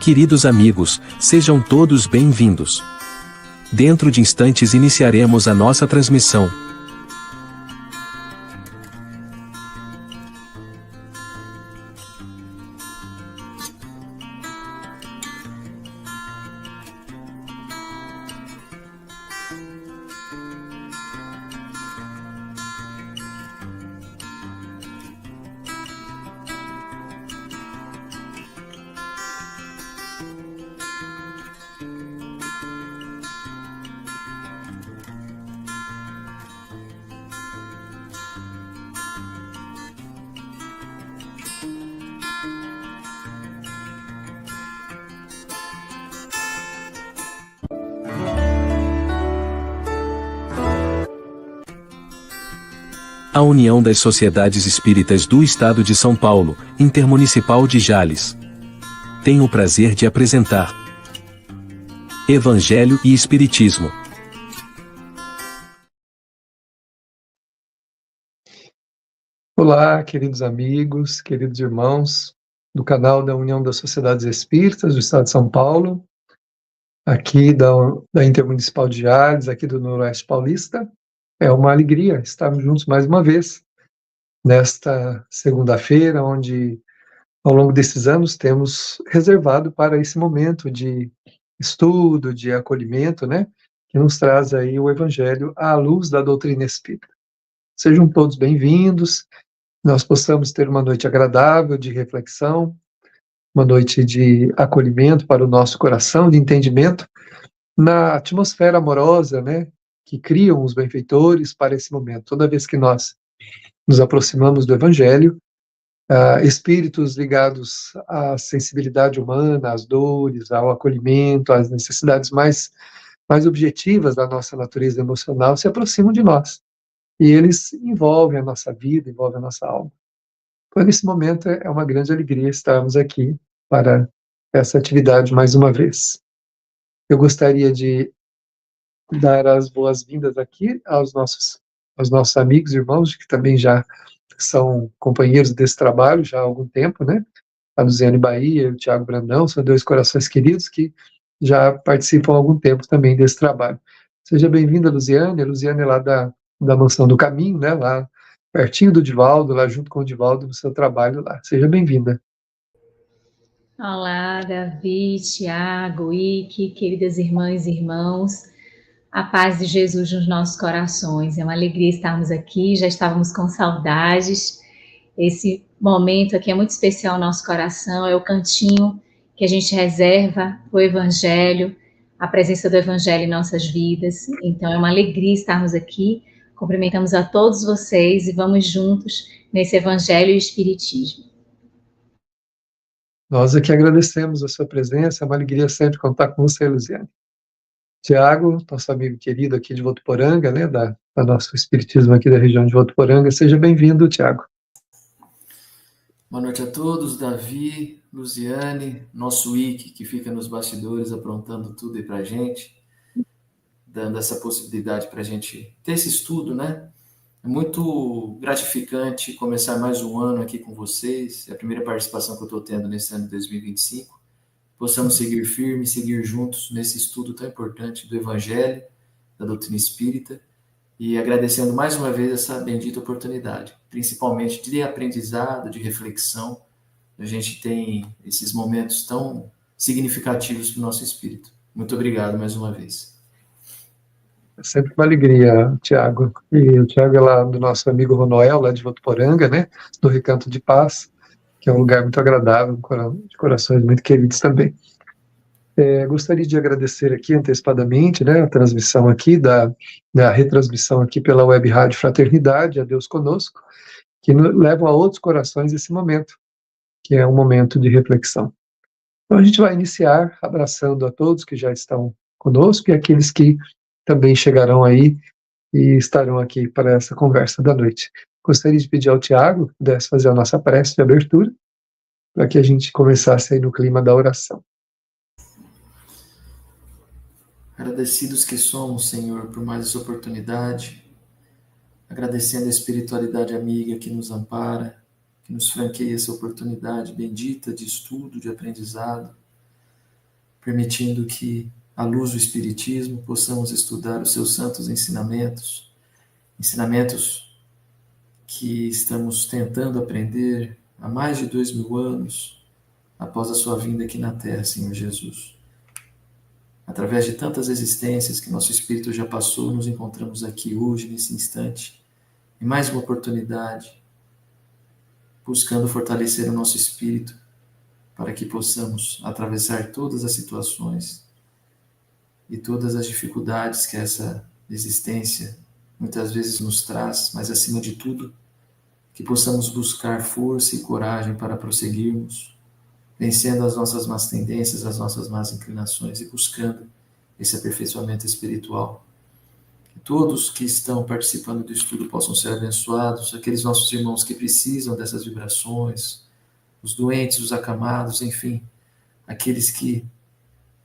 Queridos amigos, sejam todos bem-vindos. Dentro de instantes iniciaremos a nossa transmissão. A União das Sociedades Espíritas do Estado de São Paulo, Intermunicipal de Jales, tem o prazer de apresentar Evangelho e Espiritismo. Olá, queridos amigos, queridos irmãos do canal da União das Sociedades Espíritas do Estado de São Paulo, aqui da Intermunicipal de Jales, aqui do Noroeste Paulista. É uma alegria estarmos juntos mais uma vez, nesta segunda-feira, onde, ao longo desses anos, temos reservado para esse momento de estudo, de acolhimento, né, que nos traz aí o Evangelho à luz da doutrina espírita. Sejam todos bem-vindos, nós possamos ter uma noite agradável de reflexão, uma noite de acolhimento para o nosso coração, de entendimento, na atmosfera amorosa, né, que criam os benfeitores para esse momento. Toda vez que nós nos aproximamos do Evangelho, espíritos ligados à sensibilidade humana, às dores, ao acolhimento, às necessidades mais objetivas da nossa natureza emocional, se aproximam de nós. E eles envolvem a nossa vida, envolvem a nossa alma. Então, nesse momento, é uma grande alegria estarmos aqui para essa atividade mais uma vez. Eu gostaria de dar as boas-vindas aqui aos nossos amigos e irmãos, que também já são companheiros desse trabalho já há algum tempo, né? A Luziane Bahia e o Tiago Brandão, são dois corações queridos que já participam há algum tempo também desse trabalho. Seja bem-vinda, Luziane. A Luziane é lá da Mansão do Caminho, né? Lá pertinho do Divaldo, lá junto com o Divaldo, no seu trabalho lá. Seja bem-vinda. Olá, Davi, Tiago, Ike, queridas irmãs e irmãos. A paz de Jesus nos nossos corações. É uma alegria estarmos aqui, já estávamos com saudades. Esse momento aqui é muito especial no nosso coração, é o cantinho que a gente reserva para o Evangelho, a presença do Evangelho em nossas vidas. Então é uma alegria estarmos aqui. Cumprimentamos a todos vocês e vamos juntos nesse Evangelho e Espiritismo. Nós aqui agradecemos a sua presença, é uma alegria sempre contar com você, Luziane. Tiago, nosso amigo querido aqui de Votuporanga, né, da nosso espiritismo aqui da região de Votuporanga. Seja bem-vindo, Tiago. Boa noite a todos, Davi, Luziane, nosso Ike, que fica nos bastidores aprontando tudo aí pra gente, dando essa possibilidade pra gente ter esse estudo, né? É muito gratificante começar mais um ano aqui com vocês, é a primeira participação que eu estou tendo nesse ano de 2025. Possamos seguir firmes, seguir juntos nesse estudo tão importante do Evangelho, da doutrina espírita, e agradecendo mais uma vez essa bendita oportunidade, principalmente de aprendizado, de reflexão. A gente tem esses momentos tão significativos para o nosso espírito. Muito obrigado mais uma vez. É sempre uma alegria, Tiago. E o Tiago é lá do nosso amigo Ronoel, lá de Votuporanga, né, do Recanto de Paz, que é um lugar muito agradável, de corações muito queridos também. Gostaria de agradecer aqui antecipadamente, né, a transmissão aqui, da retransmissão aqui pela Web Rádio Fraternidade, a Deus Conosco, que levam a outros corações esse momento, que é um momento de reflexão. Então a gente vai iniciar abraçando a todos que já estão conosco e aqueles que também chegarão aí e estarão aqui para essa conversa da noite. Gostaria de pedir ao Tiago que pudesse fazer a nossa prece de abertura, para que a gente começasse aí no clima da oração. Agradecidos que somos, Senhor, por mais essa oportunidade, agradecendo a espiritualidade amiga que nos ampara, que nos franqueia essa oportunidade bendita de estudo, de aprendizado, permitindo que, à luz do Espiritismo, possamos estudar os seus santos ensinamentos, ensinamentos que estamos tentando aprender há mais de 2000 anos, após a sua vinda aqui na Terra, Senhor Jesus. Através de tantas existências que nosso espírito já passou, nos encontramos aqui hoje, nesse instante, em mais uma oportunidade, buscando fortalecer o nosso espírito para que possamos atravessar todas as situações e todas as dificuldades que essa existência muitas vezes nos traz, mas acima de tudo, que possamos buscar força e coragem para prosseguirmos, vencendo as nossas más tendências, as nossas más inclinações e buscando esse aperfeiçoamento espiritual. Que todos que estão participando do estudo possam ser abençoados, aqueles nossos irmãos que precisam dessas vibrações, os doentes, os acamados, enfim, aqueles que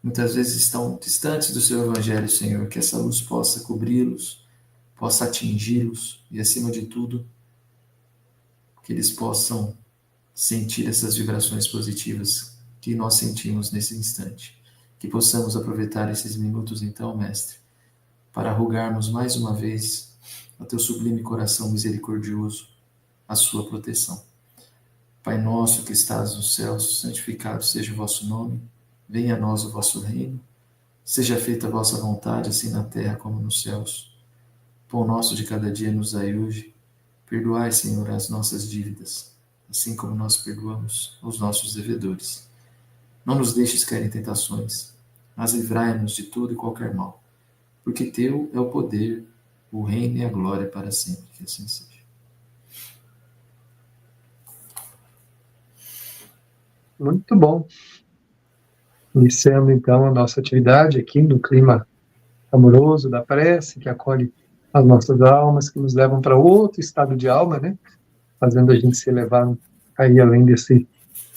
muitas vezes estão distantes do seu Evangelho, Senhor, que essa luz possa cobri-los, possa atingi-los e, acima de tudo, que eles possam sentir essas vibrações positivas que nós sentimos nesse instante. Que possamos aproveitar esses minutos, então, Mestre, para rogarmos mais uma vez ao teu sublime coração misericordioso a sua proteção. Pai nosso que estás nos céus, santificado seja o vosso nome, venha a nós o vosso reino, seja feita a vossa vontade, assim na terra como nos céus. Pão nosso de cada dia nos dai hoje, perdoai, Senhor, as nossas dívidas, assim como nós perdoamos aos nossos devedores. Não nos deixes cair em tentações, mas livrai-nos de todo e qualquer mal, porque teu é o poder, o reino e a glória para sempre, que assim seja. Muito bom. Iniciando então a nossa atividade aqui no clima amoroso da prece, que acolhe as nossas almas, que nos levam para outro estado de alma, né? Fazendo a gente se elevar aí além desse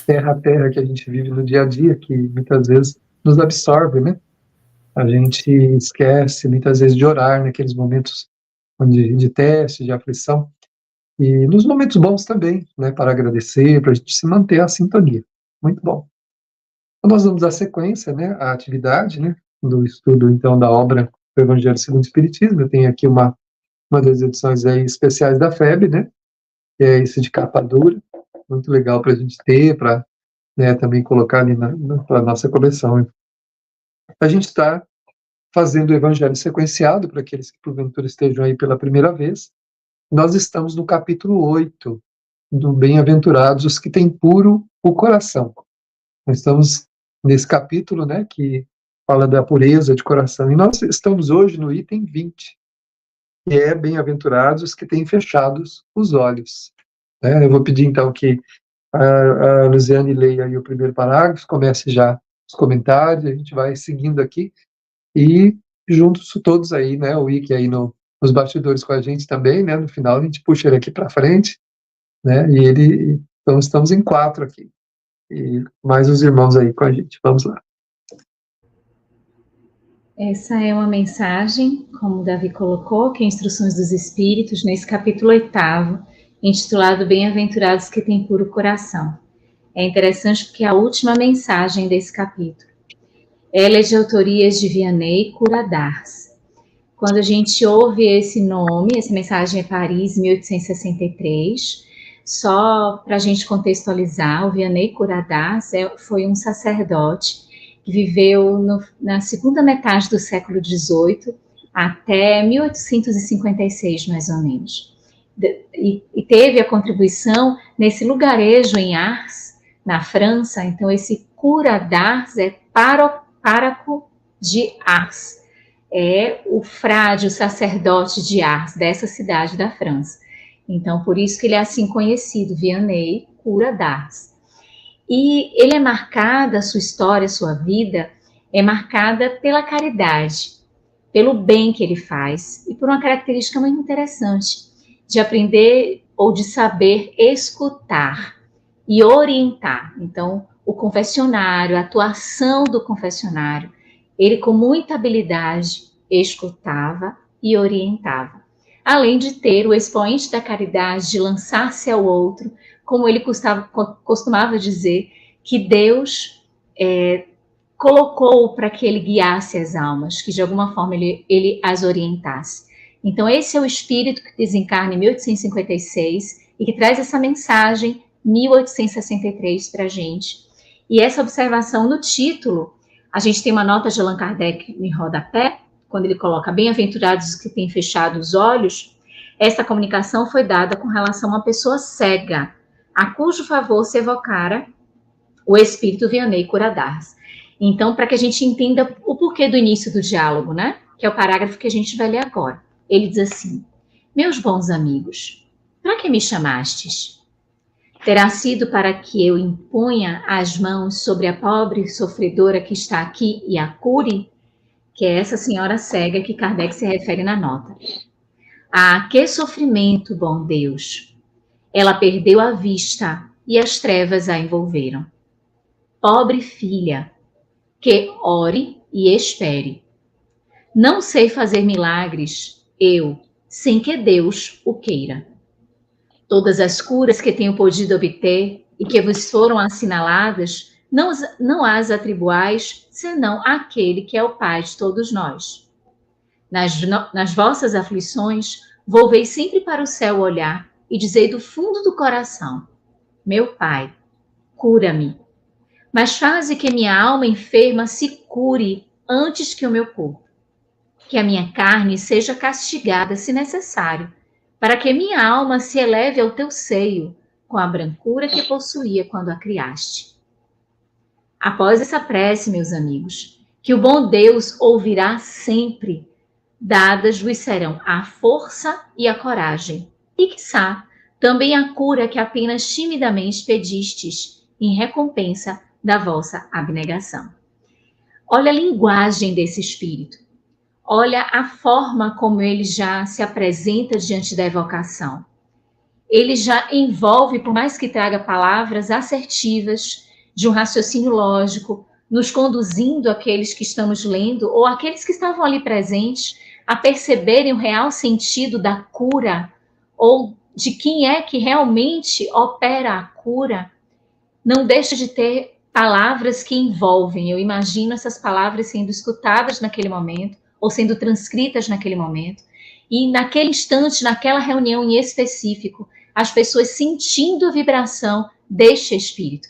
terra a terra que a gente vive no dia a dia, que muitas vezes nos absorve, né? A gente esquece muitas vezes de orar naqueles momentos de teste, de aflição, e nos momentos bons também, né? Para agradecer, para a gente se manter a sintonia. Muito bom. Então, nós vamos dar sequência, né? À atividade, né? Do estudo, então, da obra do Evangelho segundo o Espiritismo. Eu tenho aqui uma das edições aí especiais da FEB, né? Que é esse de capa dura, muito legal para a gente ter, para, né, também colocar ali na nossa coleção. A gente está fazendo o Evangelho sequenciado, para aqueles que porventura estejam aí pela primeira vez. Nós estamos no capítulo 8, do Bem-aventurados os que têm puro o coração. Nós estamos nesse capítulo, né, que fala da pureza de coração, e nós estamos hoje no item 20, que é bem-aventurados os que têm fechados os olhos. Eu vou pedir, então, que a Luziane leia aí o primeiro parágrafo, comece já os comentários, a gente vai seguindo aqui, e juntos todos aí, né, o Ike aí nos bastidores com a gente também, né, no final a gente puxa ele aqui para frente, né, e então estamos em 4 aqui, e mais os irmãos aí com a gente, vamos lá. Essa é uma mensagem, como o Davi colocou, que é Instruções dos Espíritos, nesse capítulo 8º, intitulado Bem-aventurados que têm puro coração. É interessante porque é a última mensagem desse capítulo. Ela é de autoria de Vianney Curadars. Quando a gente ouve esse nome, essa mensagem é Paris, 1863, só para a gente contextualizar, o Vianney Curadars foi um sacerdote que viveu na segunda metade do século XVIII até 1856, mais ou menos. E teve a contribuição nesse lugarejo em Ars, na França. Então, esse Curadars é pároco de Ars. É o frade, o sacerdote de Ars, dessa cidade da França. Então, por isso que ele é assim conhecido, Vianney Curadars. E ele é marcado, a sua história, a sua vida, é marcada pela caridade, pelo bem que ele faz, e por uma característica muito interessante, de aprender ou de saber escutar e orientar. Então, o confessionário, a atuação do confessionário, ele com muita habilidade escutava e orientava. Além de ter o expoente da caridade, de lançar-se ao outro, como ele costumava dizer, que Deus colocou para que ele guiasse as almas, que de alguma forma ele as orientasse. Então esse é o espírito que desencarna em 1856 e que traz essa mensagem 1863 para a gente. E essa observação no título, a gente tem uma nota de Allan Kardec em rodapé, quando ele coloca bem-aventurados os que têm fechado os olhos. Essa comunicação foi dada com relação a uma pessoa cega, a cujo favor se evocara o espírito Vianney Curadas. Então, para que a gente entenda o porquê do início do diálogo, né? Que é o parágrafo que a gente vai ler agora. Ele diz assim: meus bons amigos, para que me chamastes? Terá sido para que eu imponha as mãos sobre a pobre sofredora que está aqui e a cure? Que é essa senhora cega que Kardec se refere na nota. Ah, que sofrimento, bom Deus! Ela perdeu a vista e as trevas a envolveram. Pobre filha, que ore e espere. Não sei fazer milagres, eu, sem que Deus o queira. Todas as curas que tenho podido obter e que vos foram assinaladas, não as atribuais, senão àquele que é o Pai de todos nós. Nas vossas aflições, volvei sempre para o céu olhar e dizei do fundo do coração: meu Pai, cura-me. Mas faze que minha alma enferma se cure antes que o meu corpo. Que a minha carne seja castigada, se necessário, para que minha alma se eleve ao teu seio, com a brancura que possuía quando a criaste. Após essa prece, meus amigos, que o bom Deus ouvirá sempre, dadas vos serão a força e a coragem, e, quiçá, também a cura que apenas timidamente pedistes, em recompensa da vossa abnegação. Olha a linguagem desse espírito. Olha a forma como ele já se apresenta diante da evocação. Ele já envolve, por mais que traga palavras assertivas, de um raciocínio lógico, nos conduzindo aqueles que estamos lendo, ou aqueles que estavam ali presentes, a perceberem o real sentido da cura, ou de quem é que realmente opera a cura. Não deixa de ter palavras que envolvem. Eu imagino essas palavras sendo escutadas naquele momento, ou sendo transcritas naquele momento, e naquele instante, naquela reunião em específico, as pessoas sentindo a vibração deste espírito,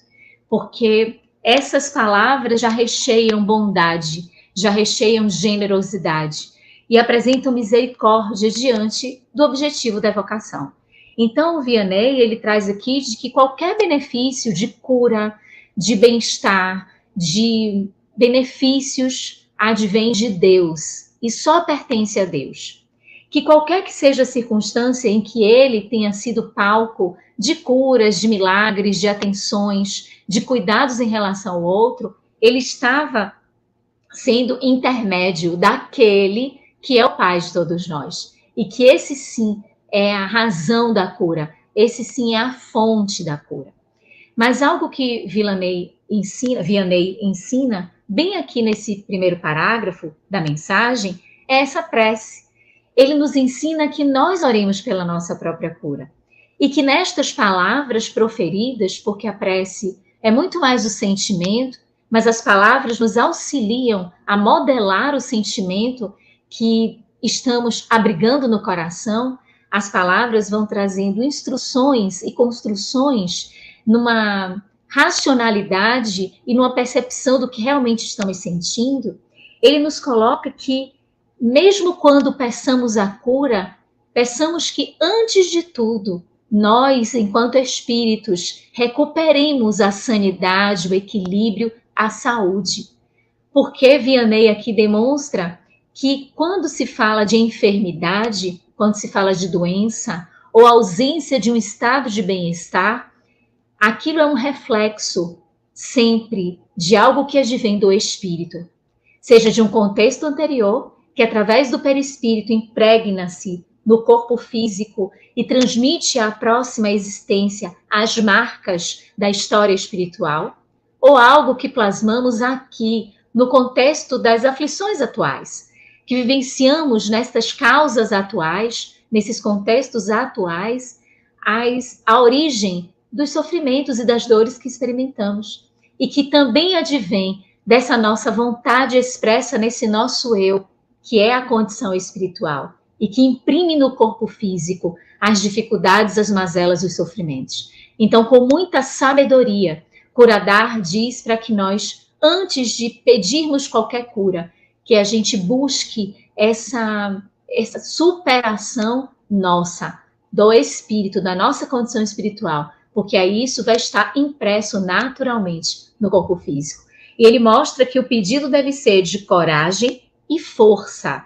porque essas palavras já recheiam bondade, já recheiam generosidade, e apresentam misericórdia diante do objetivo da evocação. Então, o Vianney, ele traz aqui de que qualquer benefício de cura, de bem-estar, de benefícios advém de Deus e só pertence a Deus. Que qualquer que seja a circunstância em que ele tenha sido palco de curas, de milagres, de atenções, de cuidados em relação ao outro, ele estava sendo intermédio daquele que é o Pai de todos nós. E que esse sim é a razão da cura, esse sim é a fonte da cura. Mas algo que Vianney ensina, bem aqui nesse primeiro parágrafo da mensagem, é essa prece. Ele nos ensina que nós oremos pela nossa própria cura. E que nestas palavras proferidas, porque a prece é muito mais o sentimento, mas as palavras nos auxiliam a modelar o sentimento que estamos abrigando no coração, as palavras vão trazendo instruções e construções numa racionalidade e numa percepção do que realmente estamos sentindo. Ele nos coloca que, mesmo quando peçamos a cura, peçamos que, antes de tudo, nós, enquanto espíritos, recuperemos a sanidade, o equilíbrio, a saúde. Porque Vianney aqui demonstra que, quando se fala de enfermidade, quando se fala de doença, ou ausência de um estado de bem-estar, aquilo é um reflexo, sempre, de algo que advém do espírito. Seja de um contexto anterior, que através do perispírito impregna-se no corpo físico e transmite à próxima existência as marcas da história espiritual, ou algo que plasmamos aqui, no contexto das aflições atuais, que vivenciamos nestas causas atuais, nesses contextos atuais, a origem dos sofrimentos e das dores que experimentamos, e que também advém dessa nossa vontade expressa nesse nosso eu, que é a condição espiritual, e que imprime no corpo físico as dificuldades, as mazelas e os sofrimentos. Então, com muita sabedoria, Curadar diz para que nós, antes de pedirmos qualquer cura, que a gente busque essa superação nossa, do espírito, da nossa condição espiritual, porque aí isso vai estar impresso naturalmente no corpo físico. E ele mostra que o pedido deve ser de coragem e força.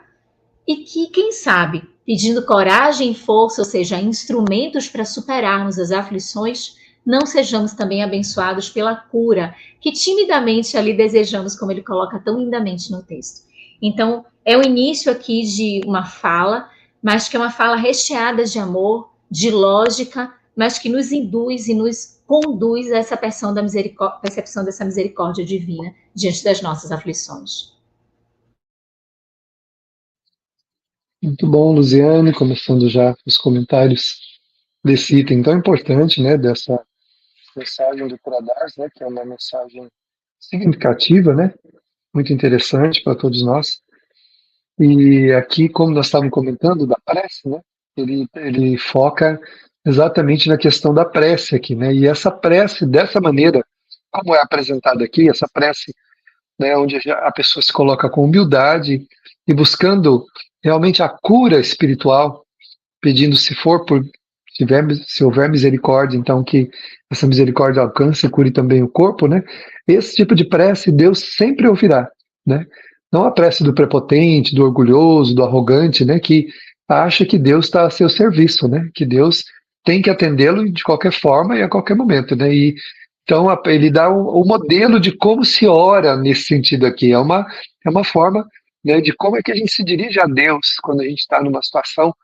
E que, quem sabe, pedindo coragem e força, ou seja, instrumentos para superarmos as aflições, não sejamos também abençoados pela cura, que timidamente ali desejamos, como ele coloca tão lindamente no texto. Então, é o início aqui de uma fala, mas que é uma fala recheada de amor, de lógica, mas que nos induz e nos conduz a essa percepção dessa misericórdia divina diante das nossas aflições. Muito bom, Luziane, começando já os comentários desse item tão importante, né, dessa mensagem do Curadar, né, que é uma mensagem significativa, né, muito interessante para todos nós. E aqui, como nós estávamos comentando da prece, né, ele foca exatamente na questão da prece aqui, né, e essa prece, dessa maneira, como é apresentada aqui, essa prece, né, onde a pessoa se coloca com humildade e buscando realmente a cura espiritual, pedindo se houver misericórdia, então que essa misericórdia alcance e cure também o corpo, né? Esse tipo de prece Deus sempre ouvirá, né? Não a prece do prepotente, do orgulhoso, do arrogante, né? Que acha que Deus está a seu serviço, né? Que Deus tem que atendê-lo de qualquer forma e a qualquer momento, né? E então ele dá o modelo de como se ora nesse sentido aqui. É uma forma, né, de como é que a gente se dirige a Deus quando a gente está numa situação,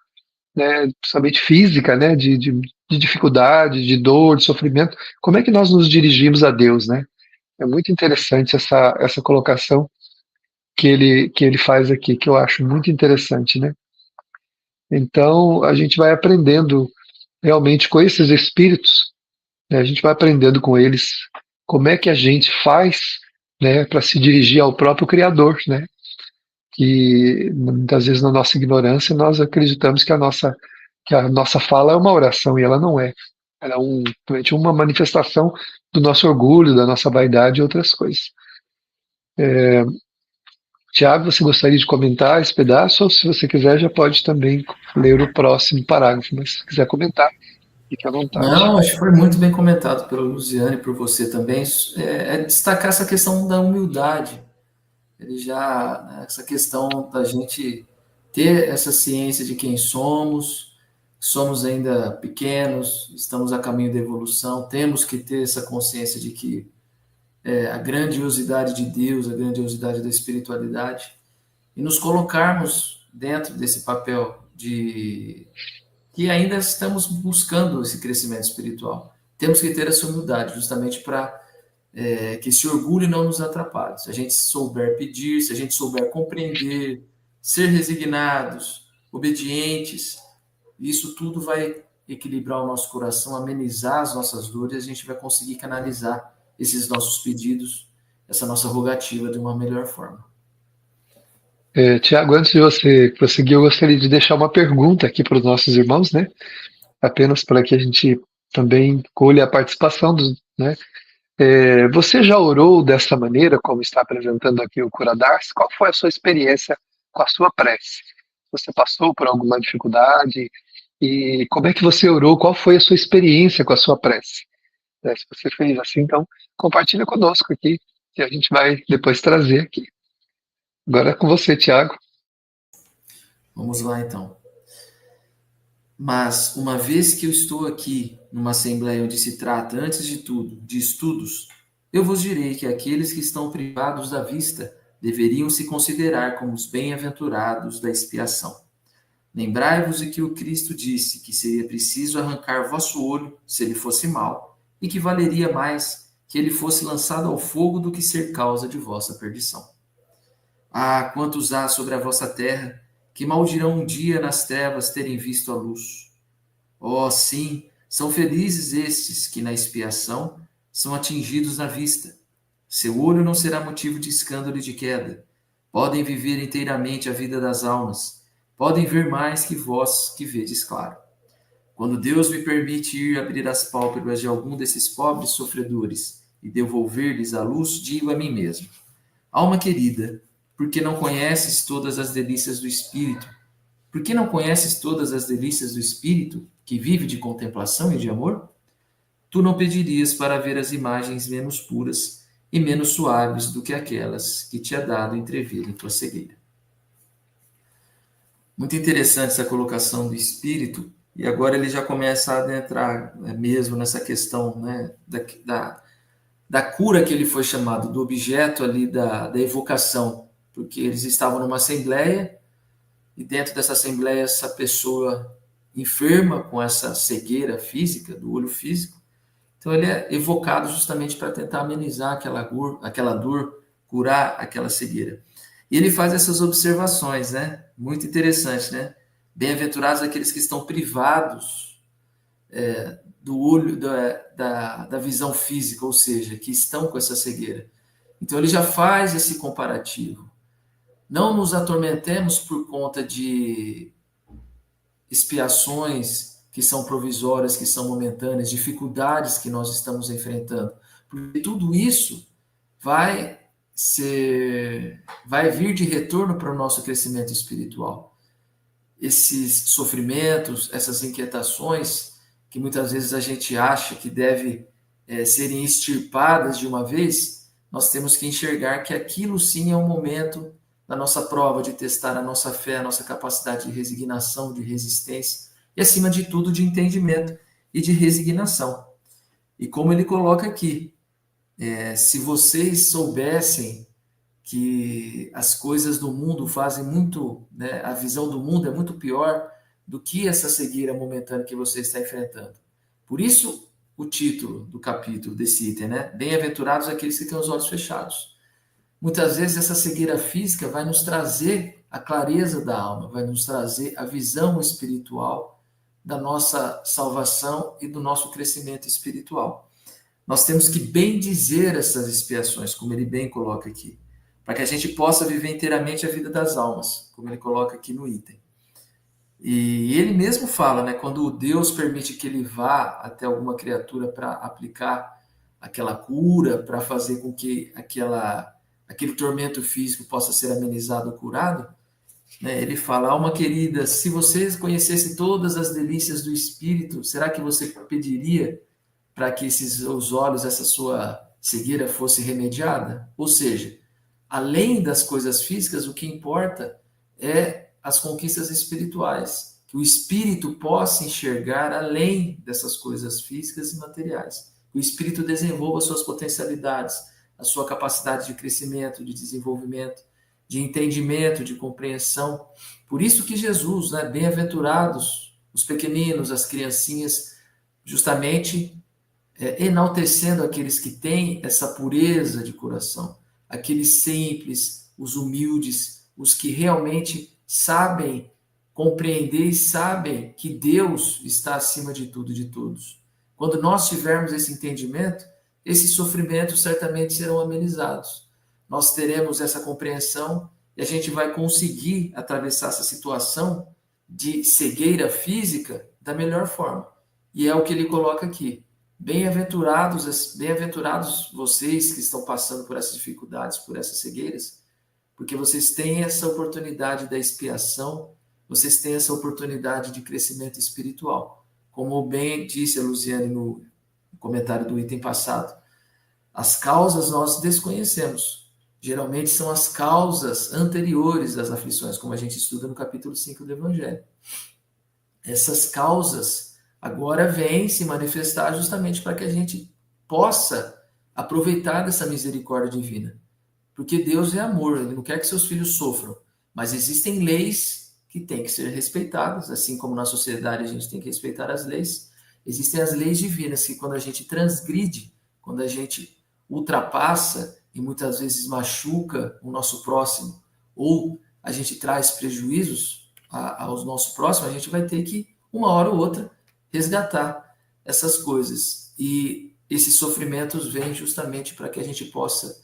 né, principalmente física, né, de dificuldade, de dor, de sofrimento. Como é que nós nos dirigimos a Deus, né? É muito interessante essa colocação que ele faz aqui, que eu acho muito interessante, né? Então a gente vai aprendendo realmente com esses espíritos, né, a gente vai aprendendo com eles como é que a gente faz, né, para se dirigir ao próprio Criador, né? Que muitas vezes na nossa ignorância nós acreditamos que a nossa fala é uma oração e ela não é. Ela é realmente uma manifestação do nosso orgulho, da nossa vaidade e outras coisas. Tiago, você gostaria de comentar esse pedaço ou se você quiser já pode também ler o próximo parágrafo, mas se quiser comentar, fique à vontade. Não, acho que foi muito bem comentado pelo Luziane e por você também. É destacar essa questão da humildade. Né, essa questão da gente ter essa ciência de quem somos ainda pequenos, estamos a caminho da evolução, temos que ter essa consciência de que a grandiosidade de Deus, a grandiosidade da espiritualidade, e nos colocarmos dentro desse papel de que ainda estamos buscando esse crescimento espiritual. Temos que ter essa humildade, justamente para que esse orgulho não nos atrapalhe. Se a gente souber pedir, se a gente souber compreender, ser resignados, obedientes, isso tudo vai equilibrar o nosso coração, amenizar as nossas dores, e a gente vai conseguir canalizar esses nossos pedidos, essa nossa rogativa de uma melhor forma. Tiago, antes de você prosseguir, eu gostaria de deixar uma pergunta aqui para os nossos irmãos, né? Apenas para que a gente também colhe a participação dos, né? Você já orou dessa maneira, como está apresentando aqui o Curadar? Qual foi a sua experiência com a sua prece? Você passou por alguma dificuldade? E como é que você orou? Qual foi a sua experiência com a sua prece? Se você fez assim, então compartilha conosco aqui, que a gente vai depois trazer aqui. Agora é com você, Tiago. Vamos lá, então. Mas, uma vez que eu estou aqui, numa assembleia onde se trata, antes de tudo, de estudos, eu vos direi que aqueles que estão privados da vista deveriam se considerar como os bem-aventurados da expiação. Lembrai-vos de que o Cristo disse que seria preciso arrancar vosso olho, se ele fosse mau, e que valeria mais que ele fosse lançado ao fogo do que ser causa de vossa perdição. Ah, quantos há sobre a vossa terra que maldirão um dia nas trevas terem visto a luz. Oh, sim, são felizes estes que na expiação são atingidos na vista. Seu olho não será motivo de escândalo e de queda. Podem viver inteiramente a vida das almas. Podem ver mais que vós que vedes claro. Quando Deus me permite ir abrir as pálpebras de algum desses pobres sofredores e devolver-lhes a luz, digo a mim mesmo: alma querida, por que não conheces todas as delícias do Espírito? Por que não conheces todas as delícias do Espírito, que vive de contemplação e de amor? Tu não pedirias para ver as imagens menos puras e menos suaves do que aquelas que te é dado entrever em tua cegueira. Muito interessante essa colocação do Espírito, e agora ele já começa a adentrar mesmo nessa questão, né, da cura que ele foi chamado, do objeto ali da evocação, porque eles estavam numa assembleia, e dentro dessa assembleia essa pessoa enferma com essa cegueira física, do olho físico, então ele é evocado justamente para tentar amenizar aquela dor, curar aquela cegueira. E ele faz essas observações, né? Muito interessante, né? Bem-aventurados aqueles que estão privados do olho, da visão física, ou seja, que estão com essa cegueira. Então ele já faz esse comparativo. Não nos atormentemos por conta de expiações que são provisórias, que são momentâneas, dificuldades que nós estamos enfrentando. Porque tudo isso vai vir de retorno para o nosso crescimento espiritual. Esses sofrimentos, essas inquietações, que muitas vezes a gente acha que deve serem extirpadas de uma vez, nós temos que enxergar que aquilo sim é um momento da nossa prova, de testar a nossa fé, a nossa capacidade de resignação, de resistência, e acima de tudo de entendimento e de resignação. E como ele coloca aqui, se vocês soubessem que as coisas do mundo fazem muito, né, a visão do mundo é muito pior do que essa cegueira momentânea que você está enfrentando. Por isso, o título do capítulo desse item, né? Bem-aventurados aqueles que têm os olhos fechados. Muitas vezes essa cegueira física vai nos trazer a clareza da alma, vai nos trazer a visão espiritual da nossa salvação e do nosso crescimento espiritual. Nós temos que bem dizer essas expiações, como ele bem coloca aqui, para que a gente possa viver inteiramente a vida das almas, como ele coloca aqui no item. E ele mesmo fala, né, quando Deus permite que ele vá até alguma criatura para aplicar aquela cura, para fazer com que aquele tormento físico possa ser amenizado ou curado, né, ele fala: alma querida, se você conhecesse todas as delícias do Espírito, será que você pediria para que os olhos, essa sua cegueira fosse remediada? Ou seja, além das coisas físicas, o que importa é as conquistas espirituais, que o espírito possa enxergar além dessas coisas físicas e materiais, que o espírito desenvolva suas potencialidades, a sua capacidade de crescimento, de desenvolvimento, de entendimento, de compreensão. Por isso que Jesus, né, bem-aventurados os pequeninos, as criancinhas, justamente enaltecendo aqueles que têm essa pureza de coração, aqueles simples, os humildes, os que realmente sabem compreender e sabem que Deus está acima de tudo e de todos. Quando nós tivermos esse entendimento, esses sofrimentos certamente serão amenizados. Nós teremos essa compreensão e a gente vai conseguir atravessar essa situação de cegueira física da melhor forma. E é o que ele coloca aqui. Bem-aventurados vocês que estão passando por essas dificuldades, por essas cegueiras, porque vocês têm essa oportunidade da expiação, vocês têm essa oportunidade de crescimento espiritual. Como bem disse a Luziane no comentário do item passado, as causas nós desconhecemos. Geralmente são as causas anteriores das aflições, como a gente estuda no capítulo 5 do Evangelho. Essas causas agora vêm se manifestar justamente para que a gente possa aproveitar dessa misericórdia divina. Porque Deus é amor, Ele não quer que seus filhos sofram. Mas existem leis que têm que ser respeitadas, assim como na sociedade a gente tem que respeitar as leis. Existem as leis divinas que quando a gente transgride, quando a gente ultrapassa e muitas vezes machuca o nosso próximo, ou a gente traz prejuízos ao nosso próximo, a gente vai ter que, uma hora ou outra, resgatar essas coisas. E esses sofrimentos vêm justamente para que a gente possa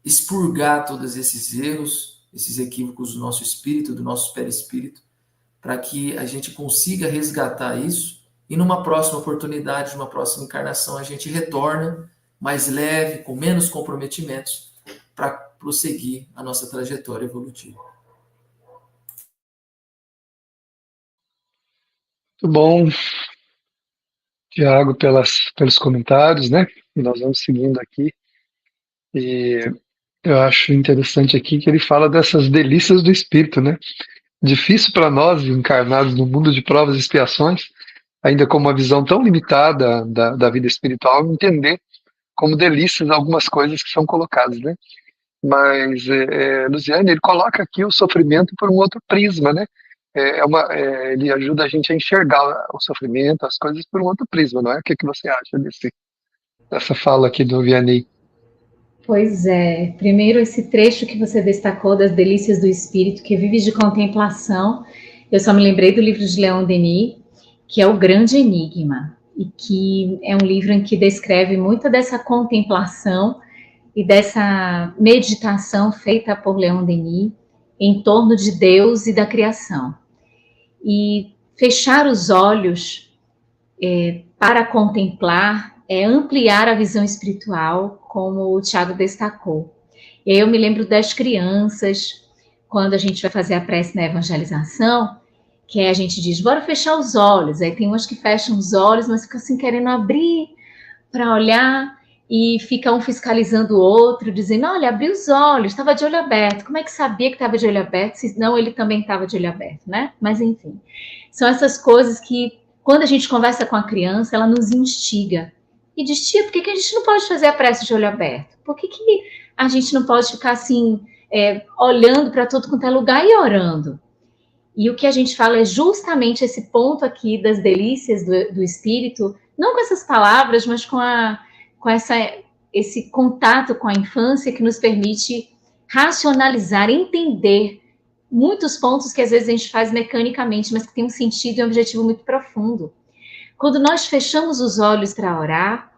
expurgar todos esses erros, esses equívocos do nosso espírito, do nosso perispírito, para que a gente consiga resgatar isso e numa próxima oportunidade, numa próxima encarnação, a gente retorna mais leve, com menos comprometimentos, para prosseguir a nossa trajetória evolutiva. Muito bom, Tiago, pelos comentários, né? E nós vamos seguindo aqui. E eu acho interessante aqui que ele fala dessas delícias do espírito, né? Difícil para nós, encarnados no mundo de provas e expiações, ainda com uma visão tão limitada da vida espiritual, entender como delícias algumas coisas que são colocadas, né? Mas Luciane, ele coloca aqui o sofrimento por um outro prisma, né? Ele ajuda a gente a enxergar o sofrimento, as coisas por um outro prisma, não é? O que você acha dessa fala aqui do Vianney? Pois é, primeiro esse trecho que você destacou das delícias do espírito, que vive de contemplação, eu só me lembrei do livro de Leon Denis, que é O Grande Enigma, e que é um livro em que descreve muito dessa contemplação e dessa meditação feita por Leon Denis em torno de Deus e da criação. E fechar os olhos para contemplar é ampliar a visão espiritual, como o Tiago destacou. E aí eu me lembro das crianças, quando a gente vai fazer a prece na evangelização, que a gente diz, bora fechar os olhos. Aí tem umas que fecham os olhos, mas ficam assim querendo abrir para olhar, e fica um fiscalizando o outro, dizendo, olha, abri os olhos, estava de olho aberto. Como é que sabia que estava de olho aberto? Se não, ele também estava de olho aberto, né? Mas enfim, são essas coisas que, quando a gente conversa com a criança, ela nos instiga. E diz, tia, por que a gente não pode fazer a prece de olho aberto? Por que a gente não pode ficar assim, olhando para todo quanto é lugar e orando? E o que a gente fala é justamente esse ponto aqui das delícias do espírito, não com essas palavras, mas com esse contato com a infância que nos permite racionalizar, entender muitos pontos que às vezes a gente faz mecanicamente, mas que tem um sentido e um objetivo muito profundo. Quando nós fechamos os olhos para orar,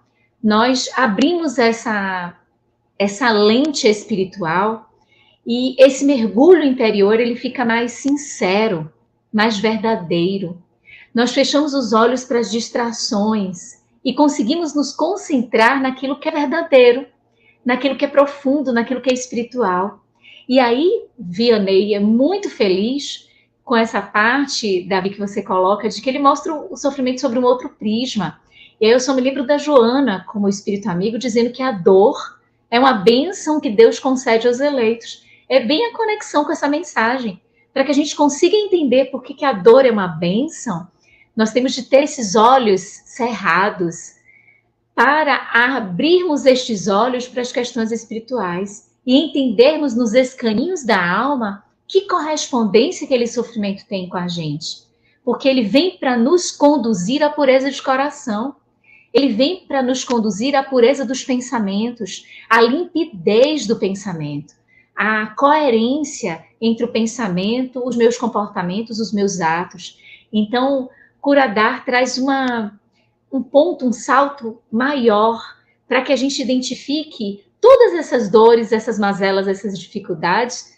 nós abrimos essa lente espiritual e esse mergulho interior ele fica mais sincero, mais verdadeiro. Nós fechamos os olhos para as distrações e conseguimos nos concentrar naquilo que é verdadeiro, naquilo que é profundo, naquilo que é espiritual. E aí, Vianney é muito feliz com essa parte, Davi, que você coloca, de que ele mostra o sofrimento sobre um outro prisma. E aí eu só me lembro da Joana, como espírito amigo, dizendo que a dor é uma bênção que Deus concede aos eleitos. É bem a conexão com essa mensagem. Para que a gente consiga entender por que a dor é uma bênção, nós temos de ter esses olhos cerrados para abrirmos estes olhos para as questões espirituais e entendermos nos escaninhos da alma que correspondência que aquele sofrimento tem com a gente. Porque ele vem para nos conduzir à pureza de coração. Ele vem para nos conduzir à pureza dos pensamentos, à limpidez do pensamento, à coerência entre o pensamento, os meus comportamentos, os meus atos. Então, Curadar traz um ponto, um salto maior para que a gente identifique todas essas dores, essas mazelas, essas dificuldades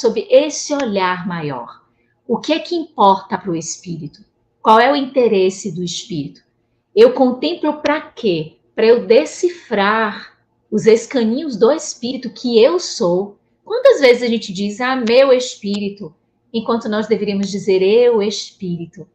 sob esse olhar maior. O que é que importa para o espírito? Qual é o interesse do espírito? Eu contemplo para quê? Para eu decifrar os escaninhos do espírito que eu sou. Quantas vezes a gente diz, meu espírito, enquanto nós deveríamos dizer, eu espírito.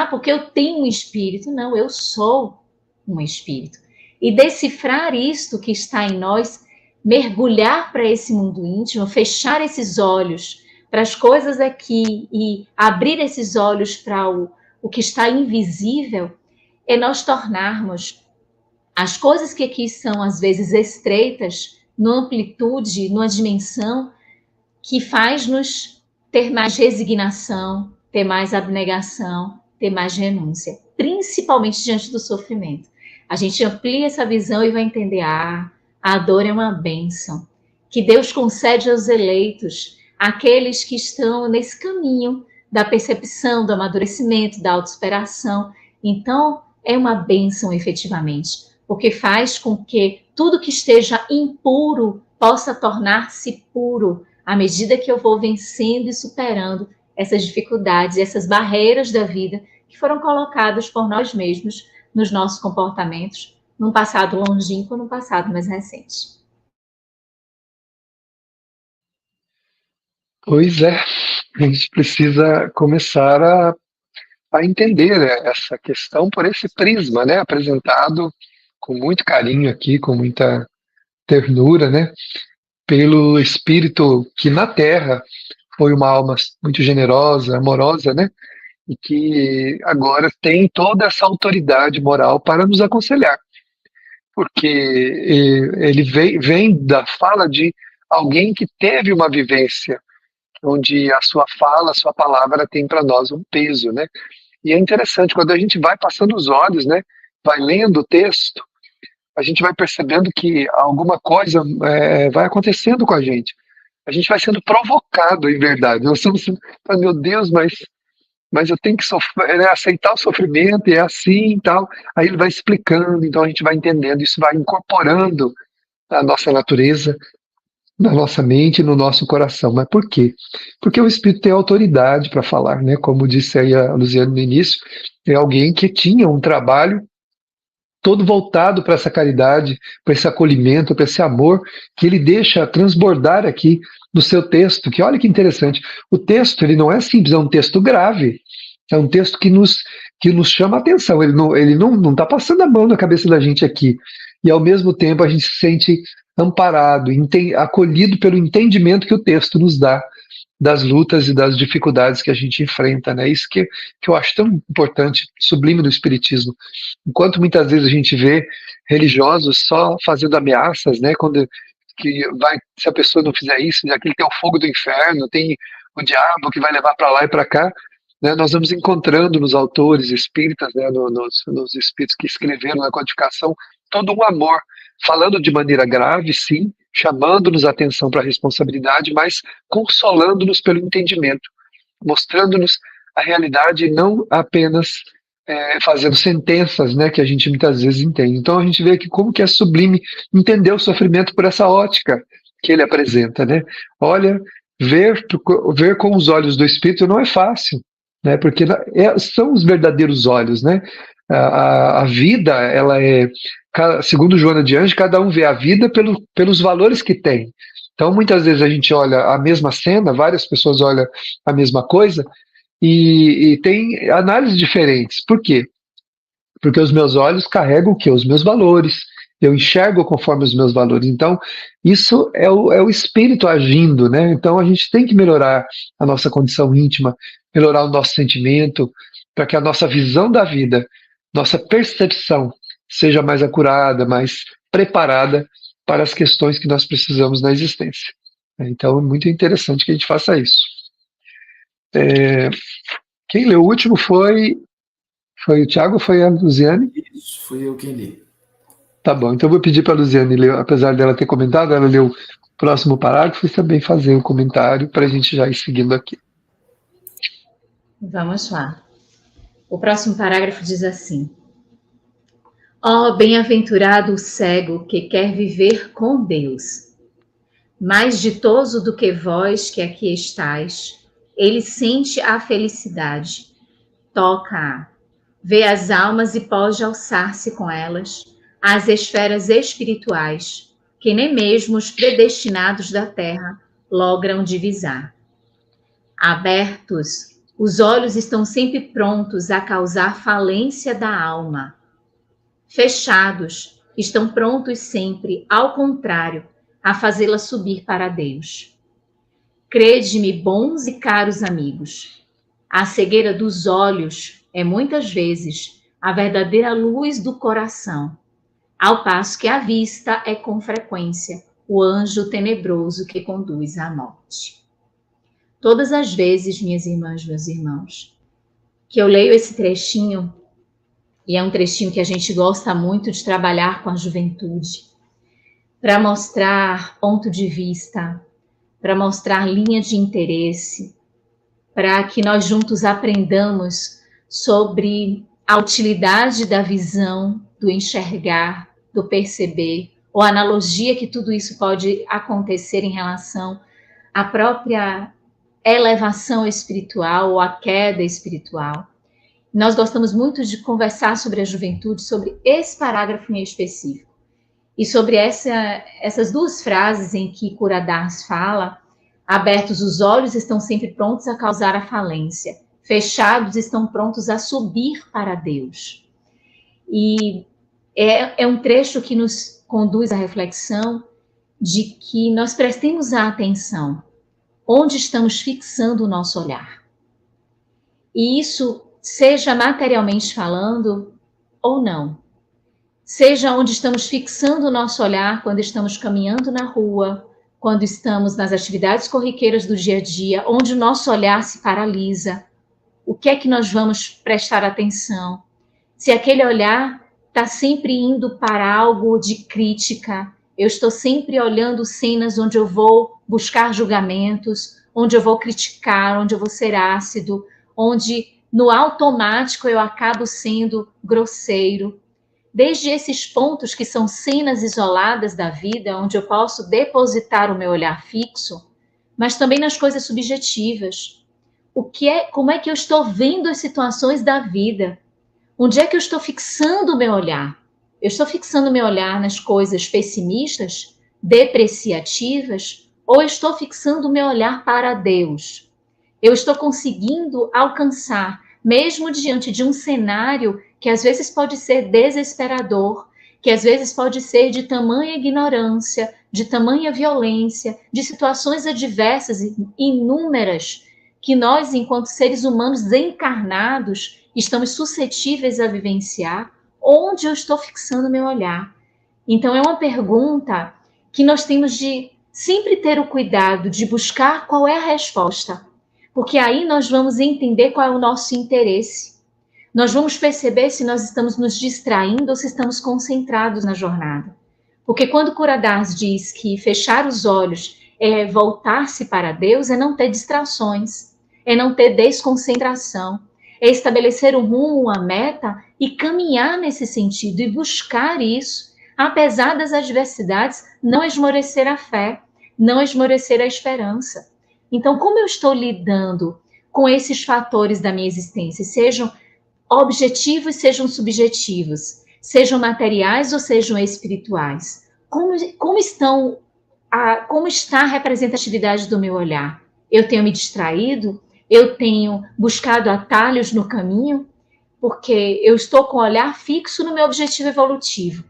Porque eu tenho um espírito. Não, eu sou um espírito. E decifrar isto que está em nós, mergulhar para esse mundo íntimo, fechar esses olhos para as coisas aqui e abrir esses olhos para o que está invisível, é nós tornarmos as coisas que aqui são, às vezes, estreitas, numa amplitude, numa dimensão que faz-nos ter mais resignação, ter mais abnegação, ter mais renúncia, principalmente diante do sofrimento. A gente amplia essa visão e vai entender, a dor é uma bênção, que Deus concede aos eleitos, aqueles que estão nesse caminho da percepção, do amadurecimento, da autossuperação. Então, é uma bênção efetivamente. porque faz com que tudo que esteja impuro possa tornar-se puro à medida que eu vou vencendo e superando essas dificuldades, essas barreiras da vida que foram colocadas por nós mesmos nos nossos comportamentos, num passado longínquo, num passado mais recente. Pois é, a gente precisa começar a entender, né, essa questão por esse prisma, né, apresentado com muito carinho aqui, com muita ternura, né, pelo Espírito que na Terra foi uma alma muito generosa, amorosa, né, e que agora tem toda essa autoridade moral para nos aconselhar, porque ele vem da fala de alguém que teve uma vivência, onde a sua fala, a sua palavra tem para nós um peso, né? E é interessante, quando a gente vai passando os olhos, né, vai lendo o texto, a gente vai percebendo que alguma coisa vai acontecendo com a gente. A gente vai sendo provocado, em verdade. Nós estamos, meu Deus, mas eu tenho que sofrer, né, aceitar o sofrimento, e é assim e tal. Aí ele vai explicando, então a gente vai entendendo, isso vai incorporando a nossa natureza, na nossa mente e no nosso coração. Mas por quê? Porque o Espírito tem autoridade para falar, né? Como disse aí a Luziane no início, é alguém que tinha um trabalho todo voltado para essa caridade, para esse acolhimento, para esse amor, que ele deixa transbordar aqui no seu texto, que olha que interessante, o texto ele não é simples, é um texto grave, é um texto que nos chama a atenção, ele não está passando a mão na cabeça da gente aqui, e ao mesmo tempo a gente se sente amparado, acolhido pelo entendimento que o texto nos dá das lutas e das dificuldades que a gente enfrenta, né? Isso que eu acho tão importante, sublime no Espiritismo. Enquanto muitas vezes a gente vê religiosos só fazendo ameaças, né? Se a pessoa não fizer isso, aquele tem o fogo do inferno, tem o diabo que vai levar para lá e para cá, né? Nós vamos encontrando nos autores espíritas, né? Nos espíritos que escreveram na codificação, todo um amor, falando de maneira grave, sim, chamando-nos a atenção para a responsabilidade, mas consolando-nos pelo entendimento, mostrando-nos a realidade, não apenas fazendo sentenças, né, que a gente muitas vezes entende. Então a gente vê aqui como que é sublime entender o sofrimento por essa ótica que ele apresenta, né? Olha, ver com os olhos do Espírito não é fácil, né? Porque são os verdadeiros olhos, né? A vida, ela segundo Joana de Anjos, cada um vê a vida pelos valores que tem. Então, muitas vezes a gente olha a mesma cena, várias pessoas olham a mesma coisa e tem análises diferentes. Por quê? Porque os meus olhos carregam o quê? Os meus valores. Eu enxergo conforme os meus valores. Então, isso é o espírito agindo, né? Então, a gente tem que melhorar a nossa condição íntima, melhorar o nosso sentimento, para que a nossa visão da vida, nossa percepção seja mais acurada, mais preparada para as questões que nós precisamos na existência. Então, é muito interessante que a gente faça isso. Quem leu o último foi o Tiago ou foi a Luziane? Isso, fui eu quem li. Tá bom, então eu vou pedir para a Luziane ler, apesar dela ter comentado, ela leu o próximo parágrafo e também fazer o comentário para a gente já ir seguindo aqui. Vamos lá. O próximo parágrafo diz assim: ó, bem-aventurado o cego que quer viver com Deus. Mais ditoso do que vós que aqui estáis, ele sente a felicidade, toca-a, vê as almas e pode alçar-se com elas às esferas espirituais, que nem mesmo os predestinados da terra logram divisar. Abertos, os olhos estão sempre prontos a causar falência da alma. Fechados, estão prontos sempre, ao contrário, a fazê-la subir para Deus. Crede-me, bons e caros amigos, a cegueira dos olhos é muitas vezes a verdadeira luz do coração, ao passo que a vista é com frequência o anjo tenebroso que conduz à morte. Todas as vezes, minhas irmãs, meus irmãos, que eu leio esse trechinho, e é um trechinho que a gente gosta muito de trabalhar com a juventude, para mostrar ponto de vista, para mostrar linha de interesse, para que nós juntos aprendamos sobre a utilidade da visão, do enxergar, do perceber, ou a analogia que tudo isso pode acontecer em relação à própria elevação espiritual ou à queda espiritual. Nós gostamos muito de conversar sobre a juventude, sobre esse parágrafo em específico. E sobre essas duas frases em que Curadas fala: abertos os olhos estão sempre prontos a causar a falência, fechados estão prontos a subir para Deus. E é um trecho que nos conduz à reflexão de que nós prestemos a atenção onde estamos fixando o nosso olhar. E isso, seja materialmente falando ou não, seja onde estamos fixando o nosso olhar quando estamos caminhando na rua, quando estamos nas atividades corriqueiras do dia a dia, onde o nosso olhar se paralisa, o que é que nós vamos prestar atenção? Se aquele olhar está sempre indo para algo de crítica, eu estou sempre olhando cenas onde eu vou buscar julgamentos, onde eu vou criticar, onde eu vou ser ácido, onde no automático eu acabo sendo grosseiro. Desde esses pontos que são cenas isoladas da vida, onde eu posso depositar o meu olhar fixo, mas também nas coisas subjetivas. Como é que eu estou vendo as situações da vida? Onde é que eu estou fixando o meu olhar? Eu estou fixando o meu olhar nas coisas pessimistas, depreciativas, ou estou fixando o meu olhar para Deus? Eu estou conseguindo alcançar, mesmo diante de um cenário que às vezes pode ser desesperador, que às vezes pode ser de tamanha ignorância, de tamanha violência, de situações adversas e inúmeras, que nós, enquanto seres humanos encarnados, estamos suscetíveis a vivenciar. Onde eu estou fixando meu olhar? Então é uma pergunta que nós temos de sempre ter o cuidado de buscar qual é a resposta, porque aí nós vamos entender qual é o nosso interesse. Nós vamos perceber se nós estamos nos distraindo ou se estamos concentrados na jornada. Porque quando Curadas diz que fechar os olhos é voltar-se para Deus, é não ter distrações, é não ter desconcentração, é estabelecer um rumo, uma meta e caminhar nesse sentido e buscar isso, apesar das adversidades, não esmorecer a fé, não esmorecer a esperança. Então, como eu estou lidando com esses fatores da minha existência, sejam objetivos, sejam subjetivos, sejam materiais ou sejam espirituais? Como está a representatividade do meu olhar? Eu tenho me distraído? Eu tenho buscado atalhos no caminho? Porque eu estou com o olhar fixo no meu objetivo evolutivo.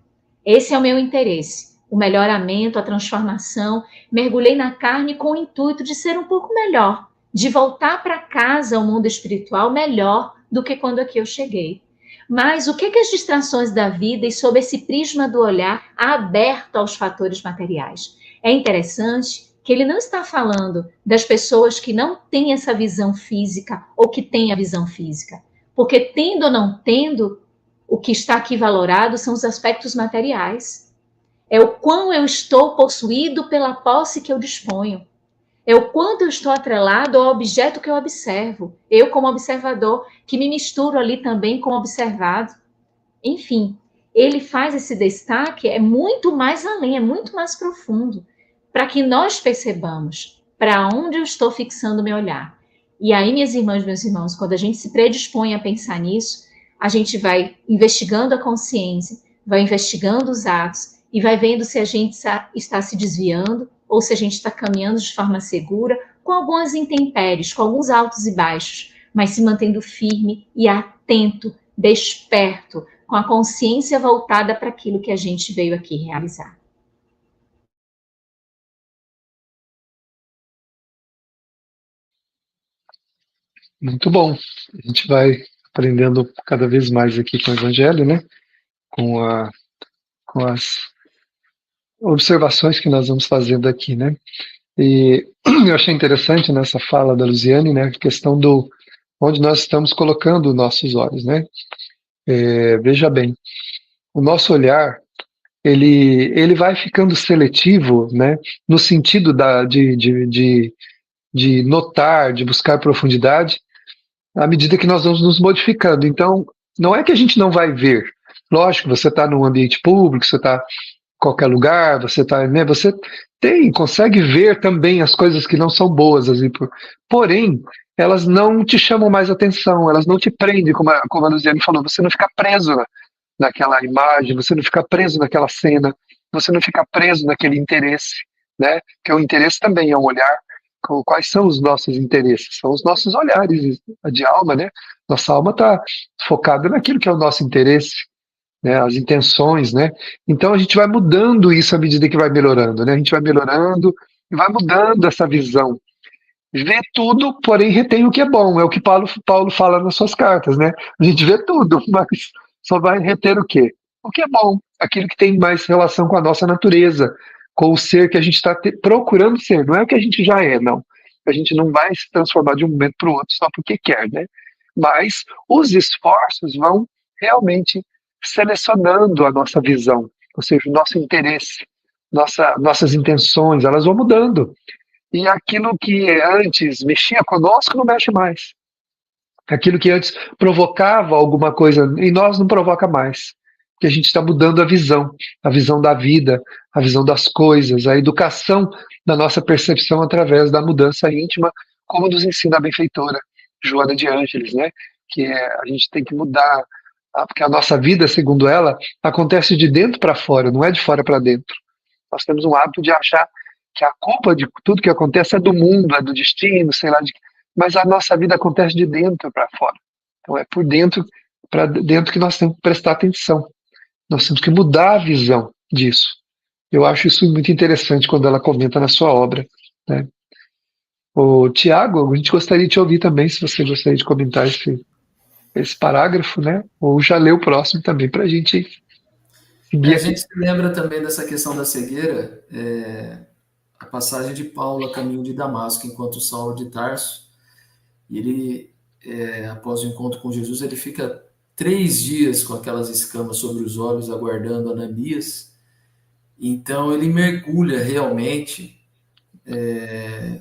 Esse é o meu interesse. O melhoramento, a transformação. Mergulhei na carne com o intuito de ser um pouco melhor, de voltar para casa, ao mundo espiritual, melhor do que quando aqui eu cheguei. Mas o que as distrações da vida e sob esse prisma do olhar aberto aos fatores materiais? É interessante que ele não está falando das pessoas que não têm essa visão física ou que têm a visão física. Porque tendo ou não tendo, o que está aqui valorado são os aspectos materiais. É o quão eu estou possuído pela posse que eu disponho. É o quanto eu estou atrelado ao objeto que eu observo. Eu, como observador, que me misturo ali também como observado. Enfim, ele faz esse destaque, é muito mais além, é muito mais profundo, para que nós percebamos para onde eu estou fixando o meu olhar. E aí, minhas irmãs, meus irmãos, quando a gente se predispõe a pensar nisso, a gente vai investigando a consciência, vai investigando os atos e vai vendo se a gente está se desviando ou se a gente está caminhando de forma segura, com algumas intempéries, com alguns altos e baixos, mas se mantendo firme e atento, desperto, com a consciência voltada para aquilo que a gente veio aqui realizar. Muito bom. A gente vai aprendendo cada vez mais aqui com o Evangelho, né? Com as observações que nós vamos fazendo aqui, né? E eu achei interessante nessa fala da Luziane, né? A questão do onde nós estamos colocando nossos olhos, né? Veja bem, o nosso olhar ele vai ficando seletivo, né? No sentido de notar, de buscar profundidade, à medida que nós vamos nos modificando. Então, não é que a gente não vai ver, Lógico, você está num ambiente público, você está em qualquer lugar, você está, né, você consegue ver também as coisas que não são boas, assim, porém, elas não te chamam mais atenção, elas não te prendem, como a Luziane falou, você não fica preso naquela imagem, você não fica preso naquela cena, você não fica preso naquele interesse, né? Porque o interesse também é um olhar. Quais são os nossos interesses? São os nossos olhares de alma, né? Nossa alma está focada naquilo que é o nosso interesse, né? As intenções, né? Então a gente vai mudando isso à medida que vai melhorando, né? A gente vai melhorando e vai mudando essa visão. Vê tudo, porém retém o que é bom. É o que Paulo fala nas suas cartas, né? A gente vê tudo, mas só vai reter o quê? O que é bom, aquilo que tem mais relação com a nossa natureza, com o ser que a gente está procurando ser. Não é o que a gente já é, não. A gente não vai se transformar de um momento para o outro só porque quer, né? Mas os esforços vão realmente selecionando a nossa visão, ou seja, o nosso interesse, nossas intenções, elas vão mudando. E aquilo que antes mexia conosco não mexe mais. Aquilo que antes provocava alguma coisa em nós não provoca mais. Porque a gente está mudando a visão da vida, a visão das coisas, a educação da nossa percepção através da mudança íntima, como nos ensina a benfeitora Joana de Ângeles, né? Que a gente tem que mudar, porque a nossa vida, segundo ela, acontece de dentro para fora, não é de fora para dentro. Nós temos um hábito de achar que a culpa de tudo que acontece é do mundo, é do destino, sei lá, mas a nossa vida acontece de dentro para fora. Então é por dentro, para dentro que nós temos que prestar atenção. Nós temos que mudar a visão disso. Eu acho isso muito interessante quando ela comenta na sua obra, né? O Tiago, a gente gostaria de te ouvir também, se você gostaria de comentar esse parágrafo, né? Ou já ler o próximo também, para a gente seguir A aqui. gente se lembra também dessa questão da cegueira, a passagem de Paulo a caminho de Damasco, enquanto Saulo de Tarso, e ele, após o encontro com Jesus, ele fica 3 dias com aquelas escamas sobre os olhos, aguardando Ananias. Então ele mergulha realmente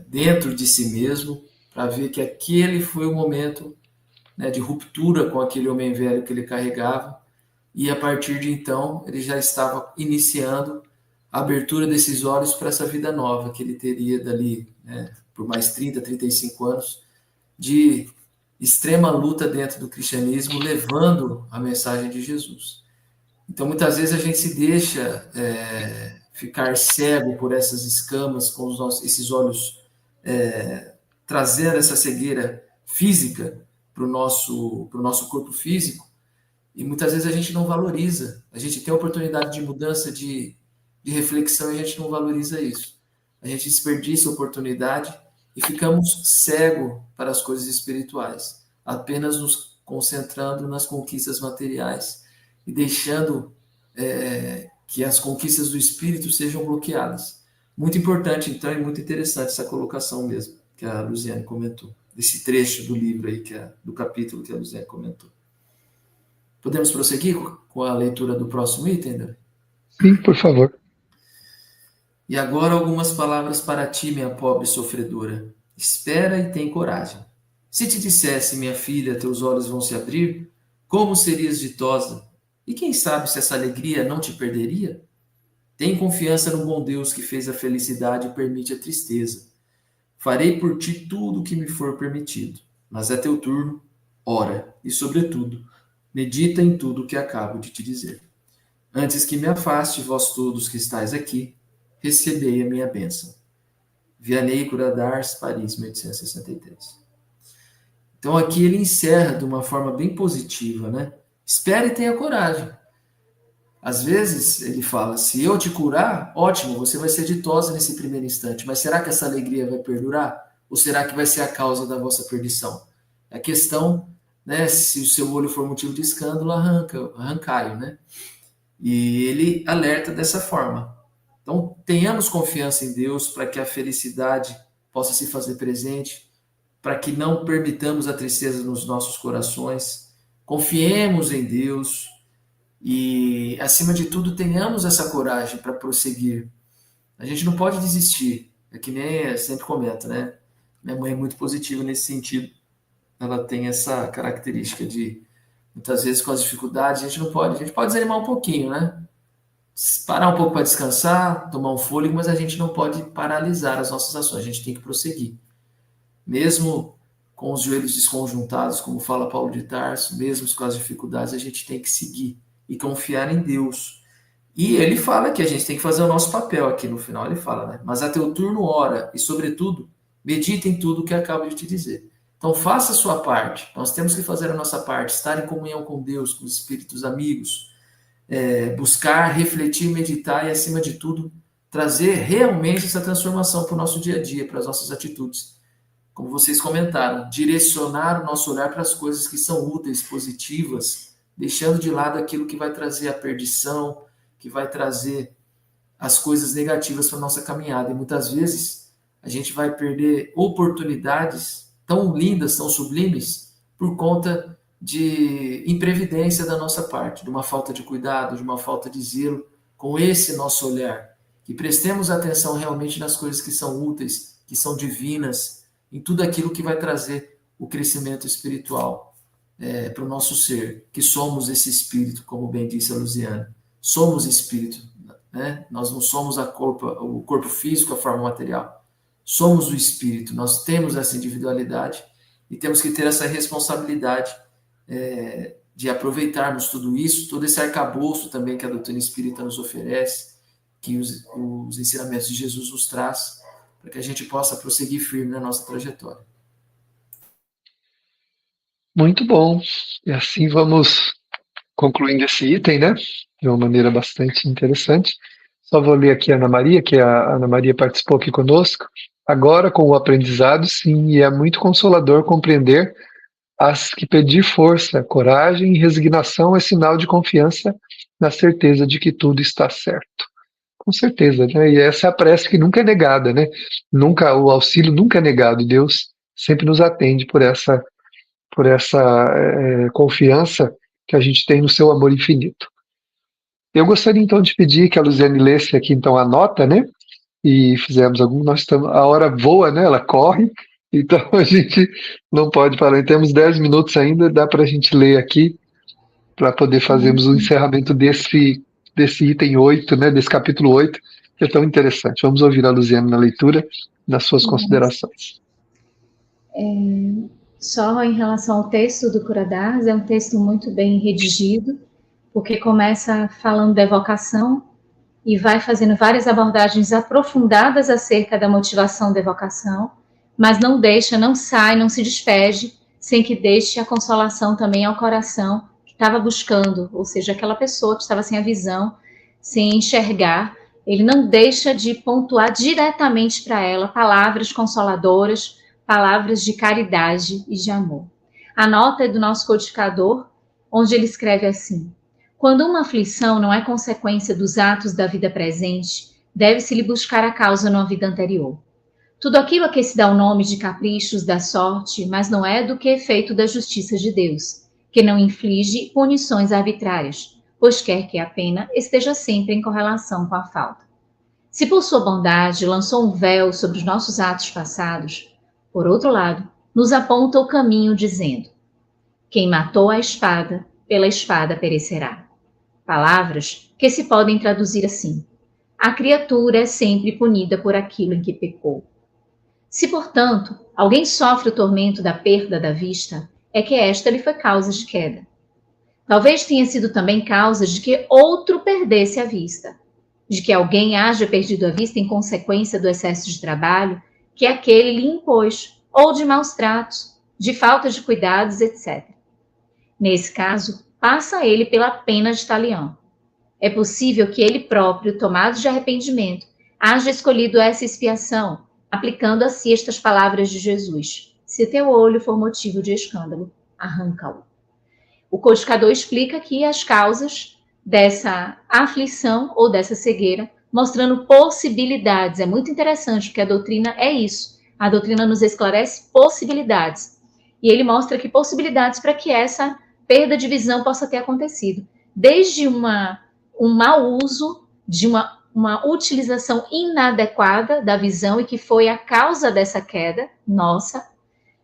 dentro de si mesmo, para ver que aquele foi o momento, né, de ruptura com aquele homem velho que ele carregava, e a partir de então ele já estava iniciando a abertura desses olhos para essa vida nova que ele teria dali, né, por mais 30, 35 anos de extrema luta dentro do cristianismo, levando a mensagem de Jesus. Então muitas vezes a gente se deixa ficar cego por essas escamas, com esses olhos, trazendo essa cegueira física para o nosso corpo físico, e muitas vezes a gente não valoriza. A gente tem a oportunidade de mudança, de reflexão, e a gente não valoriza isso. A gente desperdiça a oportunidade e ficamos cegos para as coisas espirituais, apenas nos concentrando nas conquistas materiais e deixando que as conquistas do espírito sejam bloqueadas. Muito importante, então, e muito interessante essa colocação mesmo, que a Luziane comentou, desse trecho do livro aí, do capítulo que a Luziane comentou. Podemos prosseguir com a leitura do próximo item, Davi? Sim, por favor. E agora algumas palavras para ti, minha pobre sofredora. Espera e tem coragem. Se te dissesse, minha filha, teus olhos vão se abrir, como serias ditosa? E quem sabe se essa alegria não te perderia? Tem confiança no bom Deus que fez a felicidade e permite a tristeza. Farei por ti tudo o que me for permitido, mas é teu turno, ora, e sobretudo, medita em tudo o que acabo de te dizer. Antes que me afaste, vós todos que estáis aqui, recebei a minha bênção. Vianney Curadars, Paris, 1863. Então aqui ele encerra de uma forma bem positiva, né? Espere e tenha coragem. Às vezes ele fala, se eu te curar, ótimo, você vai ser ditosa nesse primeiro instante, mas será que essa alegria vai perdurar? Ou será que vai ser a causa da vossa perdição? A questão, né, se o seu olho for motivo de escândalo, arrancai-o, né? E ele alerta dessa forma. Então, tenhamos confiança em Deus para que a felicidade possa se fazer presente, para que não permitamos a tristeza nos nossos corações. Confiemos em Deus e, acima de tudo, tenhamos essa coragem para prosseguir. A gente não pode desistir. É que nem eu sempre comento, né? Minha mãe é muito positiva nesse sentido. Ela tem essa característica de Muitas vezes com as dificuldades a gente pode desanimar um pouquinho, né? Parar um pouco para descansar, tomar um fôlego, mas a gente não pode paralisar as nossas ações, a gente tem que prosseguir. Mesmo com os joelhos desconjuntados, como fala Paulo de Tarso, mesmo com as dificuldades, a gente tem que seguir e confiar em Deus. E ele fala que a gente tem que fazer o nosso papel aqui no final, ele fala, né? Mas a teu turno ora e, sobretudo, medita em tudo o que acabo de te dizer. Então, faça a sua parte. Nós temos que fazer a nossa parte, estar em comunhão com Deus, com os espíritos amigos, buscar, refletir, meditar e, acima de tudo, trazer realmente essa transformação para o nosso dia a dia, para as nossas atitudes. Como vocês comentaram, direcionar o nosso olhar para as coisas que são úteis, positivas, deixando de lado aquilo que vai trazer a perdição, que vai trazer as coisas negativas para a nossa caminhada. E muitas vezes a gente vai perder oportunidades tão lindas, tão sublimes, por conta de imprevidência da nossa parte, de uma falta de cuidado, de uma falta de zelo com esse nosso olhar. Que prestemos atenção realmente nas coisas que são úteis, que são divinas, em tudo aquilo que vai trazer o crescimento espiritual para o nosso ser, que somos esse espírito, como bem disse a Luziane. Somos espírito, né? Nós não somos o corpo físico, a forma material. Somos o espírito, nós temos essa individualidade e temos que ter essa responsabilidade de aproveitarmos tudo isso, todo esse arcabouço também que a doutrina espírita nos oferece, que os ensinamentos de Jesus nos traz, para que a gente possa prosseguir firme na nossa trajetória. Muito bom. E assim vamos concluindo esse item, né? De uma maneira bastante interessante. Só vou ler aqui a Ana Maria, que a Ana Maria participou aqui conosco. Agora, com o aprendizado, sim, e é muito consolador compreender que pedir força, coragem e resignação é sinal de confiança na certeza de que tudo está certo. Com certeza, né? E essa é a prece que nunca é negada, né? O auxílio nunca é negado. Deus sempre nos atende por essa confiança que a gente tem no seu amor infinito. Eu gostaria então de pedir que a Luziane lesse aqui então a nota, né? E fizemos a hora voa, né? Ela corre, então a gente não pode parar. Temos 10 minutos ainda, dá para a gente ler aqui para poder fazermos o encerramento desse item 8, né? Desse capítulo 8, que é tão interessante. Vamos ouvir a Luziane na leitura das suas considerações. Só em relação ao texto do Cura d'Ars, é um texto muito bem redigido, porque começa falando da evocação e vai fazendo várias abordagens aprofundadas acerca da motivação da evocação, mas não se despede, sem que deixe a consolação também ao coração que estava buscando, ou seja, aquela pessoa que estava sem a visão, sem enxergar. Ele não deixa de pontuar diretamente para ela palavras consoladoras, palavras de caridade e de amor. A nota é do nosso codificador, onde ele escreve assim: quando uma aflição não é consequência dos atos da vida presente, deve-se-lhe buscar a causa numa vida anterior. Tudo aquilo a que se dá o nome de caprichos da sorte, mas não é do que efeito da justiça de Deus, que não inflige punições arbitrárias, pois quer que a pena esteja sempre em correlação com a falta. Se por sua bondade lançou um véu sobre os nossos atos passados, por outro lado, nos aponta o caminho dizendo: quem matou a espada, pela espada perecerá. Palavras que se podem traduzir assim: a criatura é sempre punida por aquilo em que pecou. Se, portanto, alguém sofre o tormento da perda da vista, é que esta lhe foi causa de queda. Talvez tenha sido também causa de que outro perdesse a vista, de que alguém haja perdido a vista em consequência do excesso de trabalho que aquele lhe impôs, ou de maus tratos, de falta de cuidados, etc. Nesse caso, passa ele pela pena de talião. É possível que ele próprio, tomado de arrependimento, haja escolhido essa expiação, aplicando a si estas palavras de Jesus: se teu olho for motivo de escândalo, arranca-o. O codificador explica aqui as causas dessa aflição ou dessa cegueira, mostrando possibilidades. É muito interessante, porque a doutrina é isso. A doutrina nos esclarece possibilidades. E ele mostra que possibilidades para que essa perda de visão possa ter acontecido. Desde um mau uso, de uma utilização inadequada da visão e que foi a causa dessa queda nossa,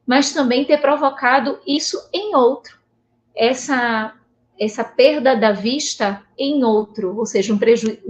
mas também ter provocado isso em outro. essa perda da vista em outro, ou seja, um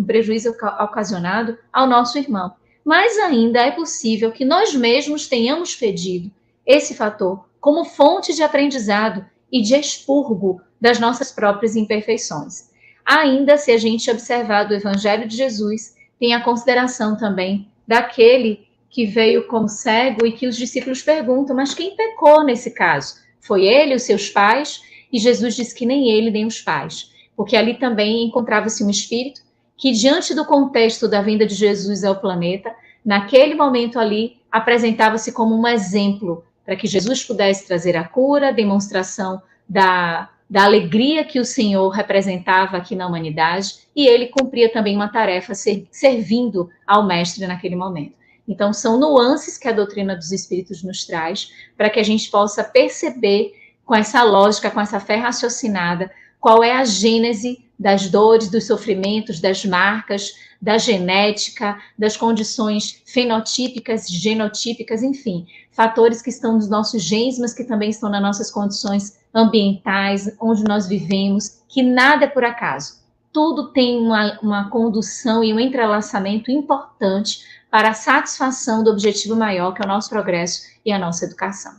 prejuízo ocasionado ao nosso irmão. Mas ainda é possível que nós mesmos tenhamos pedido esse fator como fonte de aprendizado e de expurgo das nossas próprias imperfeições. Ainda, se a gente observar do Evangelho de Jesus, tem a consideração também daquele que veio como cego e que os discípulos perguntam, mas quem pecou nesse caso? Foi ele, os seus pais? E Jesus disse que nem ele, nem os pais, porque ali também encontrava-se um espírito que, diante do contexto da vinda de Jesus ao planeta, naquele momento ali, apresentava-se como um exemplo para que Jesus pudesse trazer a cura, a demonstração da alegria que o Senhor representava aqui na humanidade, e ele cumpria também uma tarefa servindo ao Mestre naquele momento. Então, são nuances que a doutrina dos Espíritos nos traz para que a gente possa perceber com essa lógica, com essa fé raciocinada, qual é a gênese das dores, dos sofrimentos, das marcas, da genética, das condições fenotípicas, genotípicas, enfim, fatores que estão nos nossos genes, mas que também estão nas nossas condições ambientais, onde nós vivemos, que nada é por acaso. Tudo tem uma condução e um entrelaçamento importante para a satisfação do objetivo maior, que é o nosso progresso e a nossa educação.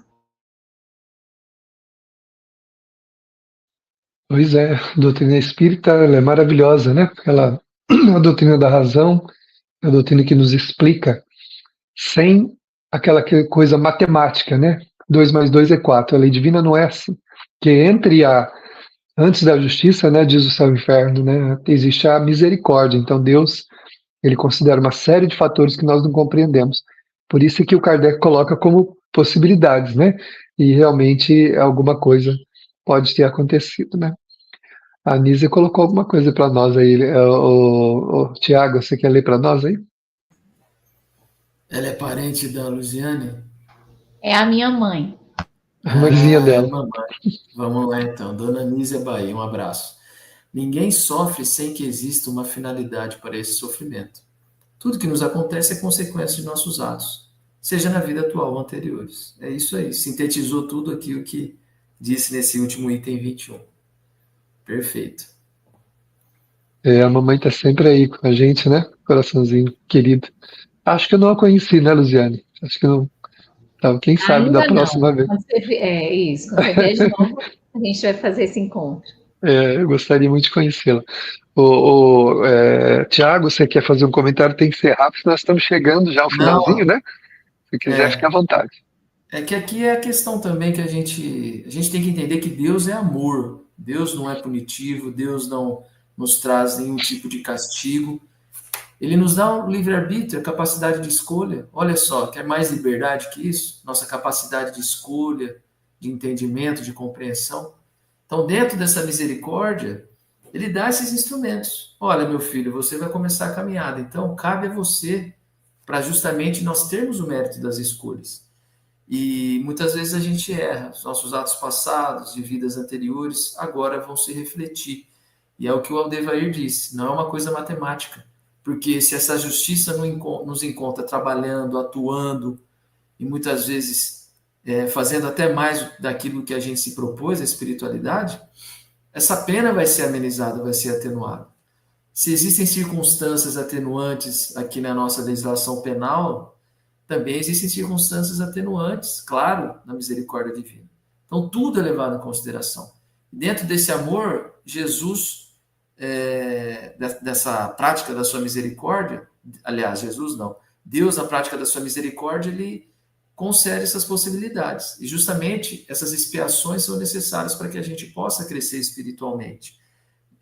Pois é, a doutrina espírita ela é maravilhosa, né? Ela é a doutrina da razão, é a doutrina que nos explica sem aquela coisa matemática, né? 2 mais 2 é 4. A lei divina não é assim. Que antes da justiça, né, diz o céu e o inferno, né, existe a misericórdia. Então Deus, ele considera uma série de fatores que nós não compreendemos. Por isso é que o Kardec coloca como possibilidades, né? E realmente alguma coisa pode ter acontecido, né? A Anísia colocou alguma coisa para nós aí. Tiago, você quer ler para nós aí? Ela é parente da Luziane? É a minha mãe. A mãezinha dela. Mamãe. Vamos lá então. Dona Anísia Bahia, um abraço. Ninguém sofre sem que exista uma finalidade para esse sofrimento. Tudo que nos acontece é consequência de nossos atos, seja na vida atual ou anteriores. É isso aí. Sintetizou tudo aquilo que disse nesse último item 21. Perfeito. A mamãe tá sempre aí com a gente, né? Coraçãozinho querido. Acho que eu não a conheci, né, Luziane? Acho que não. Então, quem sabe Ainda da próxima não. vez. Quando você vier de novo, a gente vai fazer esse encontro. Eu gostaria muito de conhecê-la. Tiago, você quer fazer um comentário? Tem que ser rápido, nós estamos chegando já ao finalzinho, né? Se quiser, fique à vontade. É que aqui é a questão também que a gente tem que entender que Deus é amor. Deus não é punitivo, Deus não nos traz nenhum tipo de castigo. Ele nos dá um livre-arbítrio, a capacidade de escolha. Olha só, quer mais liberdade que isso? Nossa capacidade de escolha, de entendimento, de compreensão. Então, dentro dessa misericórdia, ele dá esses instrumentos. Olha, meu filho, você vai começar a caminhada. Então, cabe a você para justamente nós termos o mérito das escolhas. E muitas vezes a gente erra. Os nossos atos passados, de vidas anteriores, agora vão se refletir. E é o que o Aldevair disse, não é uma coisa matemática. Porque se essa justiça nos encontra trabalhando, atuando, e muitas vezes fazendo até mais daquilo que a gente se propôs, a espiritualidade, essa pena vai ser amenizada, vai ser atenuada. Se existem circunstâncias atenuantes aqui na nossa legislação penal, também existem circunstâncias atenuantes, claro, na misericórdia divina. Então, tudo é levado em consideração. Dentro desse amor, Jesus, dessa prática da sua misericórdia, aliás, Jesus não, Deus, na prática da sua misericórdia, ele concede essas possibilidades. E justamente essas expiações são necessárias para que a gente possa crescer espiritualmente.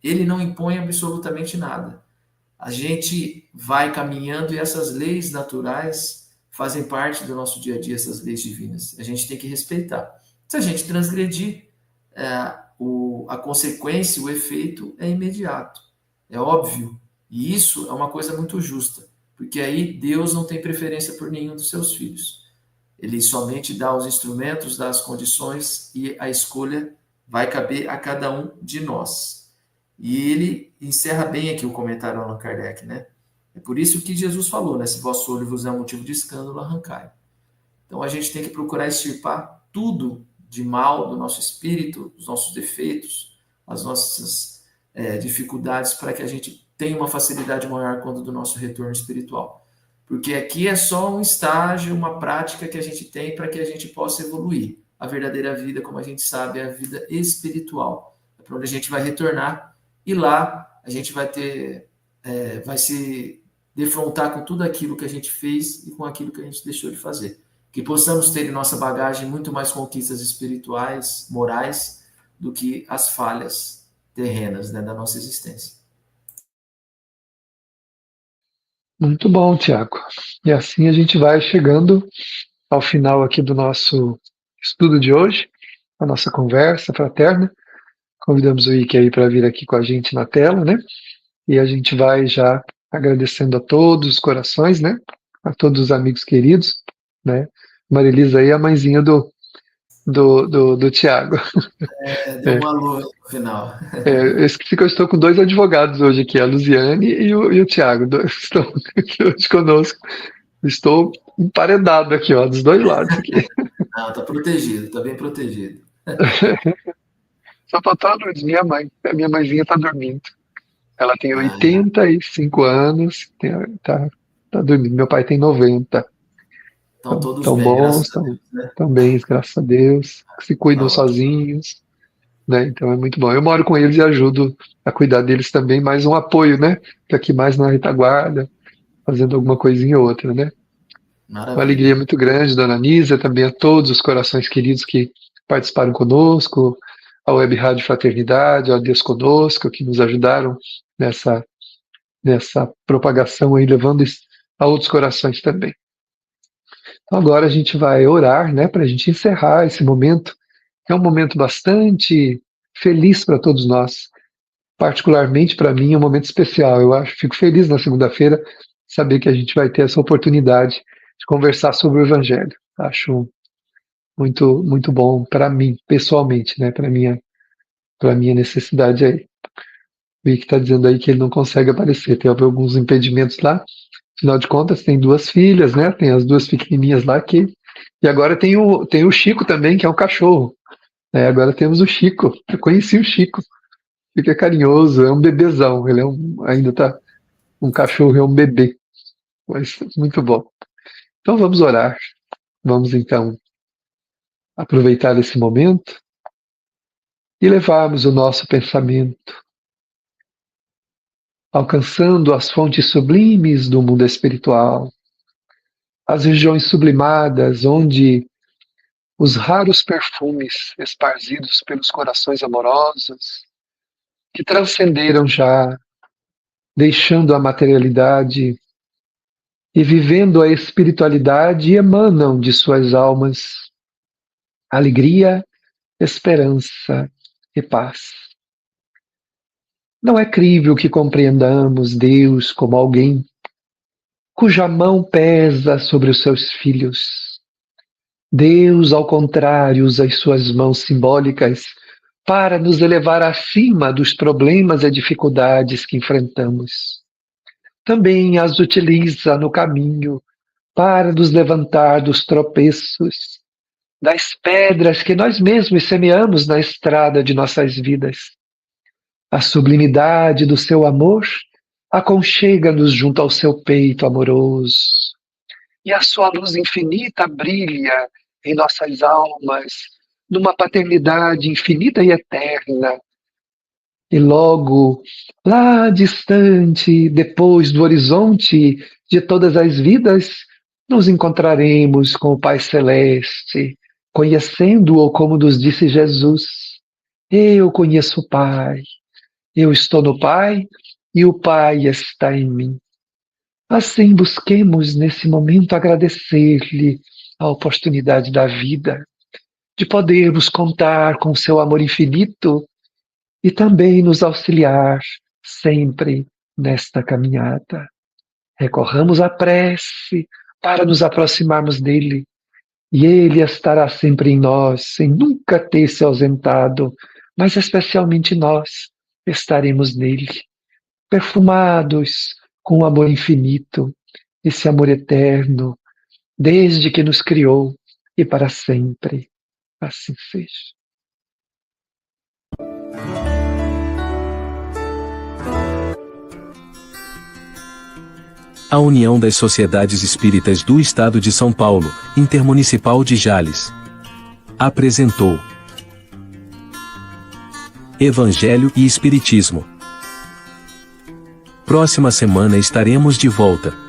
Ele não impõe absolutamente nada. A gente vai caminhando e essas leis naturais fazem parte do nosso dia a dia, essas leis divinas. A gente tem que respeitar. Se a gente transgredir, a consequência, o efeito é imediato. É óbvio. E isso é uma coisa muito justa. Porque aí Deus não tem preferência por nenhum dos seus filhos. Ele somente dá os instrumentos, dá as condições e a escolha vai caber a cada um de nós. E ele encerra bem aqui o comentário Allan Kardec, né? É por isso que Jesus falou, né? Se vosso olho vos é um motivo de escândalo, arrancai. Então a gente tem que procurar extirpar tudo de mal do nosso espírito, os nossos defeitos, as nossas dificuldades, para que a gente tenha uma facilidade maior quando do nosso retorno espiritual. Porque aqui é só um estágio, uma prática que a gente tem para que a gente possa evoluir. A verdadeira vida, como a gente sabe, é a vida espiritual. É para onde a gente vai retornar e lá a gente vai vai se defrontar com tudo aquilo que a gente fez e com aquilo que a gente deixou de fazer. Que possamos ter em nossa bagagem muito mais conquistas espirituais, morais, do que as falhas terrenas, né, da nossa existência. Muito bom, Tiago. E assim a gente vai chegando ao final aqui do nosso estudo de hoje, a nossa conversa fraterna. Convidamos o Ike aí para vir aqui com a gente na tela, né? E a gente vai já agradecendo a todos os corações, né? A todos os amigos queridos, né? Marilisa aí, a mãezinha do Tiago. Deu uma lua no final. Eu esqueci que eu estou com 2 advogados hoje aqui, a Luziane e o Tiago, estão aqui hoje conosco. Estou emparedado aqui, ó, dos 2 lados aqui. Não, tá protegido, tá bem protegido. Só faltou a Luz, minha mãe. A minha mãezinha tá dormindo. Ela tem 85 anos, tá dormindo. Meu pai tem 90. Estão todos tão bem, bons, graças a Deus, né? tão bem, graças a Deus. Se cuidam Tá sozinhos, né? Então é muito bom. Eu moro com eles e ajudo a cuidar deles também, mais um apoio, né? Tô aqui mais na retaguarda, fazendo alguma coisinha ou outra, né? Maravilha. Uma alegria muito grande, dona Anísia, também a todos os corações queridos que participaram conosco, a Web Rádio Fraternidade, ao Deus Conosco, que nos ajudaram nessa propagação aí, levando isso a outros corações também. Então agora a gente vai orar, né, para a gente encerrar esse momento, que é um momento bastante feliz para todos nós. Particularmente para mim é um momento especial. Eu fico feliz na segunda-feira saber que a gente vai ter essa oportunidade de conversar sobre o Evangelho. Acho muito, muito bom para mim, pessoalmente, né, para minha necessidade aí. O Ike está dizendo aí que ele não consegue aparecer, tem alguns impedimentos lá. Afinal de contas, tem 2 filhas, né? Tem as 2 pequenininhas lá aqui. E agora tem o Chico também, que é um cachorro. Agora temos o Chico. Eu conheci o Chico. Fica carinhoso, é um bebezão. Ele ainda tá um cachorro, é um bebê. Mas muito bom. Então vamos orar. Vamos então aproveitar esse momento e levarmos o nosso pensamento, alcançando as fontes sublimes do mundo espiritual, as regiões sublimadas onde os raros perfumes esparzidos pelos corações amorosos que transcenderam já, deixando a materialidade e vivendo a espiritualidade, emanam de suas almas alegria, esperança e paz. Não é crível que compreendamos Deus como alguém cuja mão pesa sobre os seus filhos. Deus, ao contrário, usa as suas mãos simbólicas para nos elevar acima dos problemas e dificuldades que enfrentamos. Também as utiliza no caminho para nos levantar dos tropeços, das pedras que nós mesmos semeamos na estrada de nossas vidas. A sublimidade do seu amor aconchega-nos junto ao seu peito amoroso, e a sua luz infinita brilha em nossas almas, numa paternidade infinita e eterna. E logo, lá distante, depois do horizonte de todas as vidas, nos encontraremos com o Pai Celeste, conhecendo-o como nos disse Jesus. Eu conheço o Pai, eu estou no Pai e o Pai está em mim. Assim, busquemos nesse momento agradecer-lhe a oportunidade da vida, de podermos contar com seu amor infinito e também nos auxiliar sempre nesta caminhada. Recorramos à prece para nos aproximarmos dele, e ele estará sempre em nós, sem nunca ter se ausentado, mas especialmente nós estaremos nele, perfumados com o amor infinito, esse amor eterno, desde que nos criou e para sempre. Assim seja. A União das Sociedades Espíritas do Estado de São Paulo, Intermunicipal de Jales, apresentou Evangelho e Espiritismo. Próxima semana estaremos de volta.